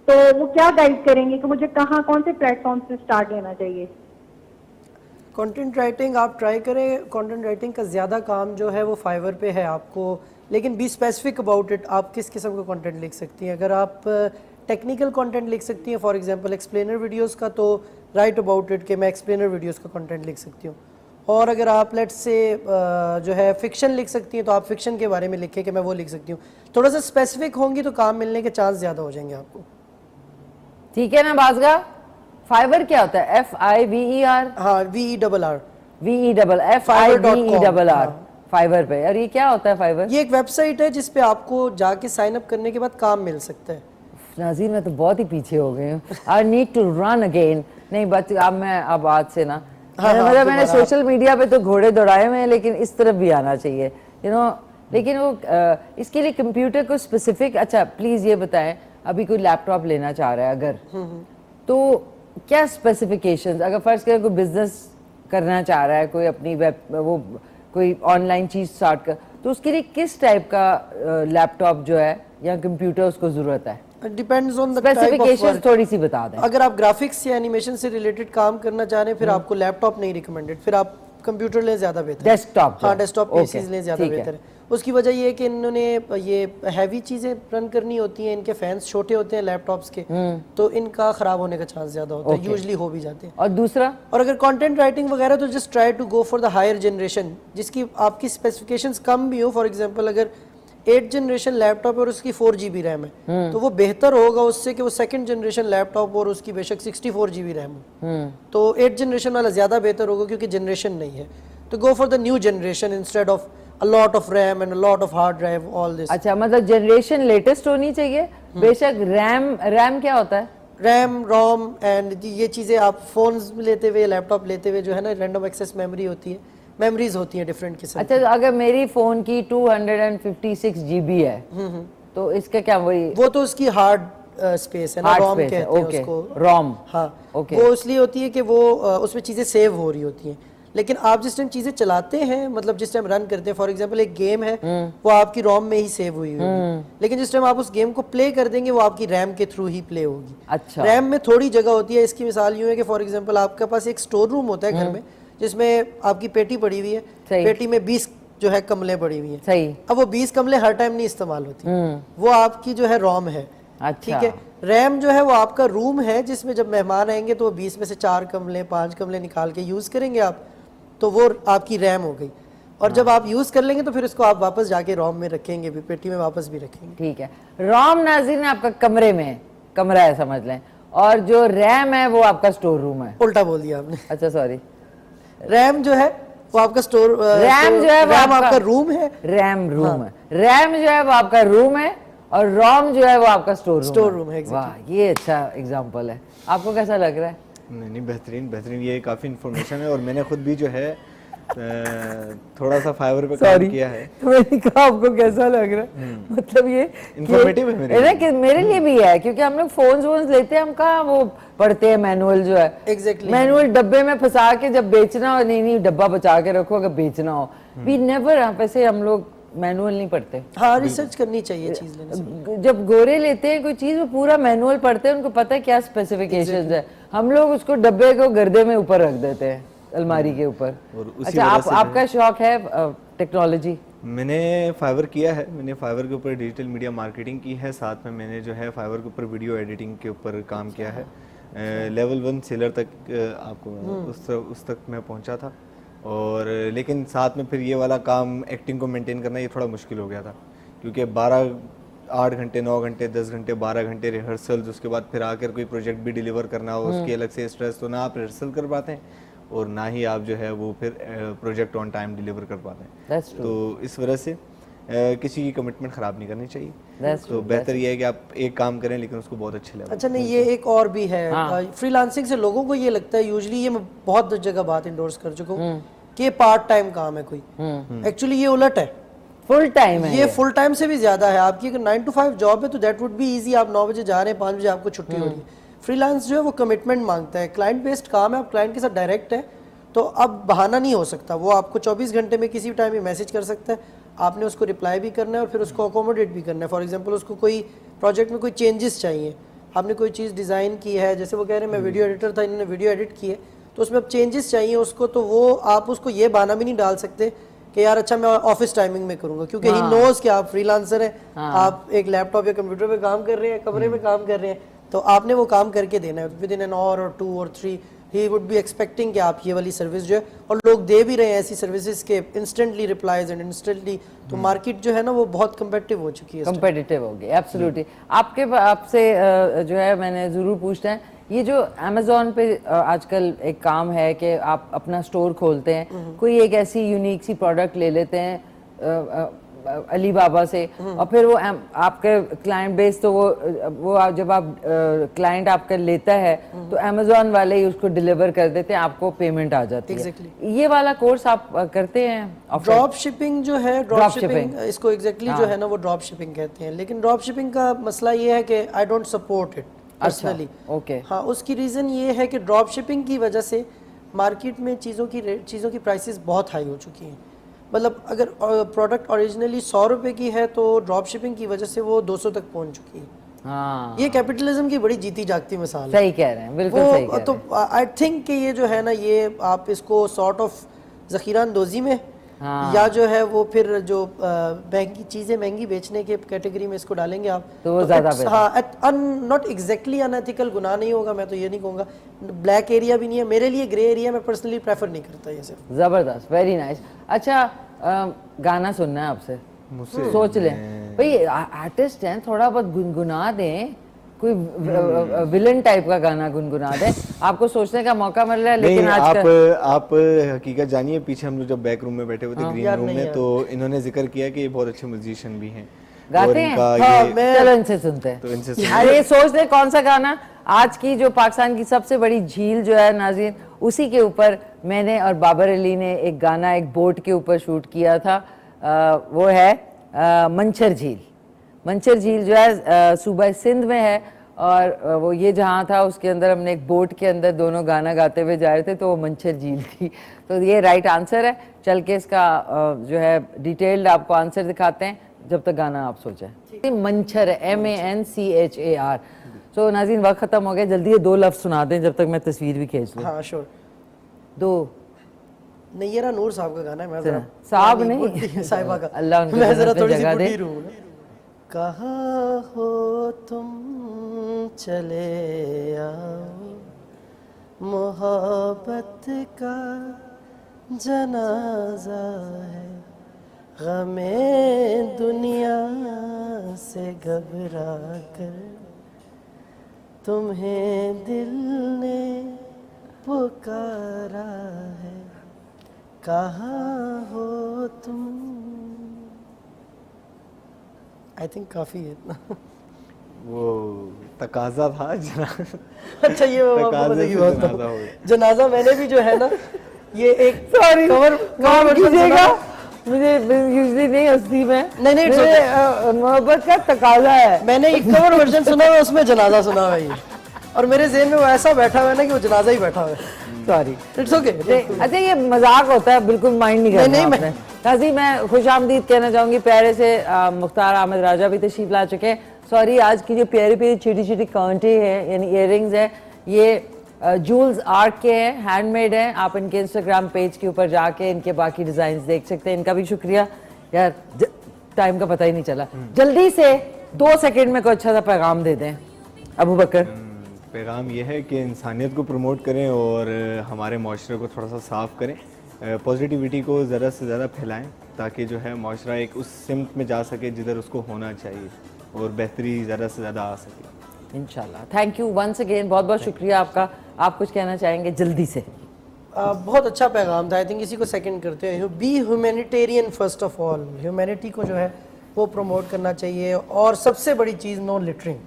तो वो क्या गाइड करेंगे कि मुझे कहाँ, कौन से प्लेटफॉर्म से स्टार्ट लेना चाहिए? कंटेंट राइटिंग आप ट्राई करें। कंटेंट राइटिंग का ज़्यादा काम जो है वो फाइवर पे है आपको, लेकिन बी स्पेसिफिक अबाउट इट। आप किस किस्म का कंटेंट लिख सकती हैं? अगर आप टेक्निकल कंटेंट लिख सकती हैं, फॉर एग्जांपल एक्सप्लेनर वीडियोस का, तो राइट अबाउट इट कि मैं एक्सप्लेनर वीडियोस का कंटेंट लिख सकती हूँ। और अगर आप लेट्स से जो है फिक्शन लिख सकती हैं, तो आप फिक्शन के बारे में लिखें कि मैं वो लिख सकती हूँ। थोड़ा सा स्पेसिफिक होंगी तो काम मिलने के चांस ज़्यादा हो जाएंगे आपको। ठीक है ना बाज़गा? फाइवर क्या होता है? FIVER? हाँ, VERR। FIVERR फाइवर पे। और ये क्या होता है फाइवर? ये एक वेबसाइट है जिस पे आपको जाके साइन अप करने के बाद काम मिल सकता है। नाज़रीन मैं तो बहुत ही पीछे हो गई हूँ। I need to run again. नहीं बट अब आज से ना, मतलब मैंने सोशल मीडिया पे तो घोड़े दौड़ाए हुए हैं, लेकिन इस तरफ भी आना चाहिए, लेकिन वो इसके लिए कंप्यूटर को स्पेसिफिक। अच्छा प्लीज ये बताएं, अभी कोई लैपटॉप लेना चाह रहा है अगर, तो क्या स्पेसिफिकेशंस, अगर फर्ज करें कोई बिजनेस करना चाह रहा है, कोई अपनी कोई ऑनलाइन चीज स्टार्ट कर, तो उसके लिए किस टाइप का लैपटॉप जो है या कंप्यूटर उसको जरूरत है? डिपेंड्स ऑन द स्पेसिफिकेशंस थोड़ी सी बता दें। अगर आप ग्राफिक्स या एनिमेशन से रिलेटेड काम करना चाह रहे हैं, फिर आपको लैपटॉप नहीं रिकमेंडेड, फिर आप कंप्यूटर ले ज्यादा बेहतर है। डेस्कटॉप? हाँ, डेस्कटॉप पीसीज ले ज्यादा बेहतर है। उसकी वजह ये है कि इन्होंने ये हैवी चीजें रन करनी होती हैं, इनके फैंस छोटे होते हैं लैपटॉप्स के, तो इनका खराब होने का चांस ज्यादा होता है, यूजुअली हो भी जाते हैं। और दूसरा, और अगर कंटेंट राइटिंग वगैरह, तो just try to go for the higher generation जिसकी आपकी स्पेसिफिकेशंस कम भी हो। फॉर एग्जांपल अगर 8th जनरेशन लैपटॉप और उसकी 4 GB रैम है, तो वो बेहतर होगा उससे कि वो 2nd जनरेशन लैपटॉप और उसकी बेशक 64 GB रैम हो। तो 8th जनरेशन वाला ज्यादा बेहतर होगा क्योंकि जनरेशन नहीं है। तो गो for the new generation instead of a lot of RAM and a lot of hard drive, all this। अच्छा मतलब जनरेशन लेटेस्ट होनी चाहिए। बेशक रैम क्या होता है? रैम, रोम एंड ये चीजें आप फोन्स लेते हुए, लैपटॉप लेते हुए जो है ना, रैंडम एक्सेस मेमोरी होती है, मेमोरीज होती हैं डिफरेंट किस्म। अच्छा तो अगर मेरी फोन की 256 GB है, तो इसका क्या वो तो उसकी हार्ड स्पेस है ना, रोम कहते हैं उसको, रोम। हाँ, वो इसलिए होती है कि वो उसमें चीजें सेव हो रही होती हैं। लेकिन आप जिस टाइम चीजें चलाते हैं, मतलब जिस टाइम रन करते हैं, फॉर एग्जांपल एक गेम है, वो आपकी रोम में ही सेव हुई होगी, लेकिन जिस टाइम आप उस गेम को प्ले कर देंगे वो आपकी रैम के थ्रू ही प्ले होगी। अच्छा, रैम में थोड़ी जगह होती है। इसकी मिसाल यूं है कि फॉर एग्जांपल आपके पास एक स्टोर रूम होता है घर में, जिसमें आपकी पेटी पड़ी हुई है, पेटी में 20 जो है कमले पड़ी हुई है। सही। अब वो 20 कमले हर टाइम नहीं इस्तेमाल होती, वो आपकी जो है रोम है। अच्छा। ठीक है। रैम जो है वो आपका रूम है, जिसमें जब मेहमान आएंगे तो वो 20 में से 4 कमले 5 कमले निकाल के यूज करेंगे आप, तो वो आपकी रैम हो गई। और जब आप यूज कर लेंगे तो फिर इसको आप वापस जाके रोम में रखेंगे भी, पेटी में वापस भी रखेंगे। ठीक है। रोम नाज़रीन आपका कमरे में कमरा है समझ लें, और जो रैम है वो आपका स्टोर रूम है। उल्टा बोल दिया आपने। अच्छा सॉरी। रैम जो है वो आपका स्टोर, रैम जो है वो आपका रूम है, रैम रूम है। रैम जो है वो आपका रूम है, और रोम जो है वो आपका स्टोर रूम है। वाह, ये अच्छा एग्जांपल है। आपको कैसा लग रहा है? नहीं बेहतरीन बेहतरीन, ये काफ़ी इन्फॉर्मेशन है। और मैंने खुद भी जो है थोड़ा सा फाइवर पे काम किया है। मैंने कहा आपको कैसा लग रहा है, मतलब ये इन्फॉर्मेटिव है मेरे लिए भी है, क्योंकि हम लोग फोन लेते हैं, हम कहाँ वो पढ़ते हैं मैनुअल जो है। एग्जैक्टली। मैनुअल डब्बे में फंसा के जब बेचना हो, नहीं डब्बा बचा के रखो अगर बेचना हो। वी नेवर, वैसे हम लोग मैनुअल नहीं पढ़ते। हाँ, रिसर्च करनी चाहिए चीज लेने से। जब गोरे लेते हैं कोई चीज, वो पूरा मैनुअल पढ़ते हैं, उनको पता है क्या स्पेसिफिकेशंस है। हम लोग उसको डब्बे को गर्दे में ऊपर रख देते हैं, अलमारी के ऊपर। अच्छा, आपका शौक है टेक्नोलॉजी? मैंने फाइवर किया है, मैंने फाइवर के ऊपर डिजिटल मीडिया मार्केटिंग की है, साथ में मैंने जो है फाइवर के ऊपर वीडियो एडिटिंग के ऊपर काम किया है। लेवल 1 सेलर तक आपको उस तक मैं पहुंचा था। और लेकिन साथ में फिर ये वाला काम एक्टिंग को मेंटेन करना ये थोड़ा मुश्किल हो गया था, क्योंकि 8 घंटे 9 घंटे 10 घंटे 12 घंटे रिहर्सल्स, उसके बाद फिर आकर कोई प्रोजेक्ट भी डिलीवर करना हो, उसकी अलग से स्ट्रेस, तो ना आप रिहर्सल कर पाते हैं और ना ही आप जो है वो फिर प्रोजेक्ट ऑन टाइम डिलीवर कर पाते हैं। तो इस वजह से किसी की कमिटमेंट ख़राब नहीं करनी चाहिए। तो बेहतर ये है कि आप एक काम करें लेकिन उसको बहुत अच्छे लेवल। अच्छा, नहीं ये एक और भी है। फ्रीलांसिंग से लोगों को ये लगता है, यूजुअली ये मैं बहुत जगह बात इंडोर्स कर चुका हूँ कि पार्ट टाइम काम है कोई। एक्चुअली ये उलट है। फुल टाइम है ये फुल टाइम से भी ज्यादा है। आपकी अगर 9 to 5 जॉब है तो दैट वुड बी इजी, आप 9 बजे जा रहे हैं 5 बजे आपको छुट्टी हो रही है। फ्रीलांस जो है वो कमिटमेंट मांगता है, क्लाइंट बेस्ड काम है, आप क्लाइंट के साथ डायरेक्ट है, तो अब बहाना नहीं हो सकता। वो आपको 24 घंटे में किसी भी टाइम में मैसेज कर सकता है, आपने उसको रिप्लाई भी करना है और फिर उसको अकोमोडेट भी करना है। फॉर एग्जांपल उसको कोई प्रोजेक्ट में कोई चेंजेस चाहिए, आपने कोई चीज़ डिज़ाइन की है, जैसे वो कह रहे हैं मैं वीडियो एडिटर था, इन्होंने वीडियो एडिट की है, तो उसमें अब चेंजेस चाहिए उसको, तो वो आप उसको ये बहाना भी नहीं डाल सकते कि यार अच्छा मैं ऑफिस टाइमिंग में करूंगा, क्योंकि ही नोज कि आप फ्रीलांसर हैं, आप एक लैपटॉप या कंप्यूटर पे काम कर रहे हैं, कमरे में काम कर रहे हैं, तो आपने वो काम करके देना है विद इन एन आवर और 2 और 3। ही वुड बी एक्सपेक्टिंग कि आप ये वाली सर्विस जो है, और लोग दे भी रहे हैं ऐसी सर्विसेज के इंस्टेंटली रिप्लाईज एंड इंस्टेंटली, तो मार्केट जो है ना वो बहुत कम्पिटिटिव हो चुकी है, कम्पिटिटिव हो गई एब्सोल्युटली। आपसे जो है मैंने ज़रूर पूछना है, ये जो अमेज़ॉन पे आजकल एक काम है कि आप अपना स्टोर खोलते हैं, कोई एक ऐसी यूनिक सी प्रोडक्ट ले लेते हैं अली बाबा से, और फिर वो आपके क्लाइंट बेस, तो वो जब आप क्लाइंट आपका लेता है तो अमेज़ॉन वाले ही उसको डिलीवर कर देते हैं, आपको पेमेंट आ जाती है। ये वाला कोर्स आप करते हैं? ड्रॉप शिपिंग जो है, ड्रॉप शिपिंग इसको एग्जैक्टली जो है ना वो ड्रॉप शिपिंग कहते हैं, लेकिन ड्रॉप शिपिंग का मसला ये है कि I don't support it personally. Okay, हाँ, उसकी रीज़न ये है कि ड्रॉप शिपिंग की वजह से मार्केट में चीज़ों की प्राइसेस बहुत हाई हो चुकी हैं। मतलब अगर प्रोडक्ट ओरिजिनली 100 रुपए की है तो ड्रॉप शिपिंग की वजह से वो 200 तक पहुंच चुकी है। हाँ, ये कैपिटलिज्म की बड़ी जीती जागती मिसाल है। सही कह रहे हैं, बिल्कुल सही कह रहे हैं। तो आई थिंक कि ये जो है ना, ये आप इसको सॉर्ट ऑफ ज़ख़ीरा अंदोज़ी में या जो है वो फिर जो महंगी चीज़ें महंगी बेचने के कैटेगरी में इसको डालेंगे आप, तो वो ज़्यादा बेहतर। हाँ, नॉट एग्जैक्टली अनएथिकल, गुनाह नहीं होगा, मैं तो ये नहीं कहूँगा, ब्लैक एरिया भी नहीं है मेरे लिए, ग्रे एरिया मैं पर्सनली प्रेफर नहीं करता ये सिर्फ। ज़बरदस्त, वेरी नाइस। अच्छा, गाना सुनना है आपसे, सोच लें भाई, आर्टिस्ट हैं, थोड़ा बहुत गुनगुना दें, कोई विलन टाइप का गाना गुनगुना दें, आपको सोचने का मौका मिल रहा है। लेकिन आप हकीकत जानिए, पीछे हम लोग जब बैक रूम में बैठे हुए थे ग्रीन रूम में, तो इन्होंने जिक्र किया कि ये बहुत अच्छे म्यूजिशियन भी हैं, गाते हैं। चलो इनसे सुनते हैं, तो इनसे अरे सोच ले कौन सा गाना। आज की जो पाकिस्तान की सबसे बड़ी झील जो है नाज़रीन, उसी के ऊपर मैंने और बाबर अली ने एक गाना एक बोट के ऊपर शूट किया था, वो है मंचर झील। मंचर झील जो है सूबा सिंध में है, और वो ये जहाँ था उसके अंदर हमने एक बोट के अंदर दोनों गाना गाते हुए जा रहे थे, तो वो मंचर झील थी। तो ये राइट आंसर है। चल के इसका जो है डिटेल्ड आपको आंसर दिखाते हैं जब तक गाना आप सोचें। मंचर है, MANCHAR। तो नाज़रीन वक्त खत्म हो गया, जल्दी ये 2 लफ्ज़ सुना दें जब तक मैं तस्वीर भी खींच लूँ। हाँ श्योर। 2 नहीं, ये रहा नूर साहब का गाना है, मैं जरा साहब नहीं, साहिबा का, अल्लाह उनको मैं जरा थोड़ी सी जगह दे। बुढ़ी रूह। कहाँ हो तुम चले आओ, मोहब्बत का जनाजा है, गमे दुनिया से घबरा कर तुम्हें दिल ने पुकारा है, कहाँ हो तुम। आई थिंक काफी है इतना। वो तकाजा था अच्छा, ये जनाजा मैंने भी जो है ना, ये एक कवर कीजिएगा, मुझे यूजुअली नहीं हंसती मैं, नहीं मोहब्बत का तकाजा है। मैंने एक कवर वर्जन सुना है, उसमें जनाजा सुना है ये, और मेरे ज़हन में वो ऐसा बैठा हुआ है ना कि वो जनाजा ही बैठा हुआ है। Sorry, it's okay. अच्छा, ये मजाक होता है, बिल्कुल माइंड नहीं करना आपने। नाज़ी, मैं खुशामदीद कहना चाहूँगी प्यारे से मुख्तार अहमद राजा भी तशरीफ ला चुके हैं। सॉरी, आज की जो प्यारी प्यारी छोटी छोटी कांटे हैं यानी इयररिंग्स हैं, ये जूल्स आर्ट के हैं, हैंडमेड हैं। आप इनके इंस्टाग्राम पेज के ऊपर जाके इनके बाकी डिज़ाइंस देख सकते हैं। इनका भी शुक्रिया यार, टाइम का पता ही नहीं चला। जल्दी से 2 सेकंड में कोई अच्छा सा पैगाम दे दें अबू बकर। पैगाम यह है कि इंसानियत को प्रमोट करें और हमारे माशरे को थोड़ा सा साफ़ करें, पॉजिटिविटी को ज़्यादा से ज़्यादा फैलाएं, ताकि जो है माशरा एक उस सिमत में जा सके जिधर उसको होना चाहिए और बेहतरी ज़्यादा से ज़्यादा आ सके इंशाल्लाह। थैंक यू वंस अगेन, बहुत बहुत शुक्रिया आपका। आप कुछ कहना चाहेंगे जल्दी से? बहुत अच्छा पैगाम था। आई थिंक इसी को सेकंड करते हैं, be humanitarian first of all. Humanity को जो है वो प्रमोट करना चाहिए, और सबसे बड़ी चीज़ नो लिटरिंग।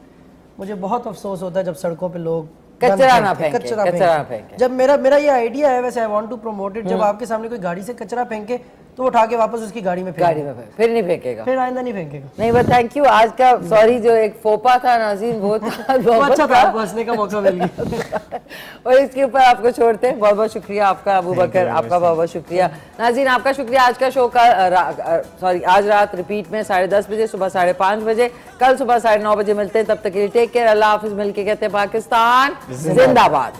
मुझे बहुत अफसोस होता है जब सड़कों पे लोग कचरा ना फेंके। जब मेरा ये आइडिया है, वैसे I want to promote it, जब आपके सामने कोई गाड़ी से कचरा फेंके तो वो उठा के वापस उसकी गाड़ी में फेंक गाड़ी में फिर नहीं फेंकेगा, फिर आइंदा नहीं फेंकेगा। नहीं बस थैंक यू। आज का सॉरी जो एक फोपा था नाज़रीन वो था वो अच्छा था, आपको हंसने का मौका मिल गया। और इसके ऊपर आपको छोड़ते हैं। बहुत बहुत शुक्रिया आपका अबू बकर, आपका बहुत बहुत शुक्रिया नाज़रीन, आपका शुक्रिया। आज का शो का आज रात रिपीट में 10:30 बजे, सुबह 5:30 बजे, कल सुबह 9:30 बजे मिलते हैं। तब तक के लिए टेक केयर, अल्लाह हाफिज। मिलके कहते हैं पाकिस्तान जिंदाबाद।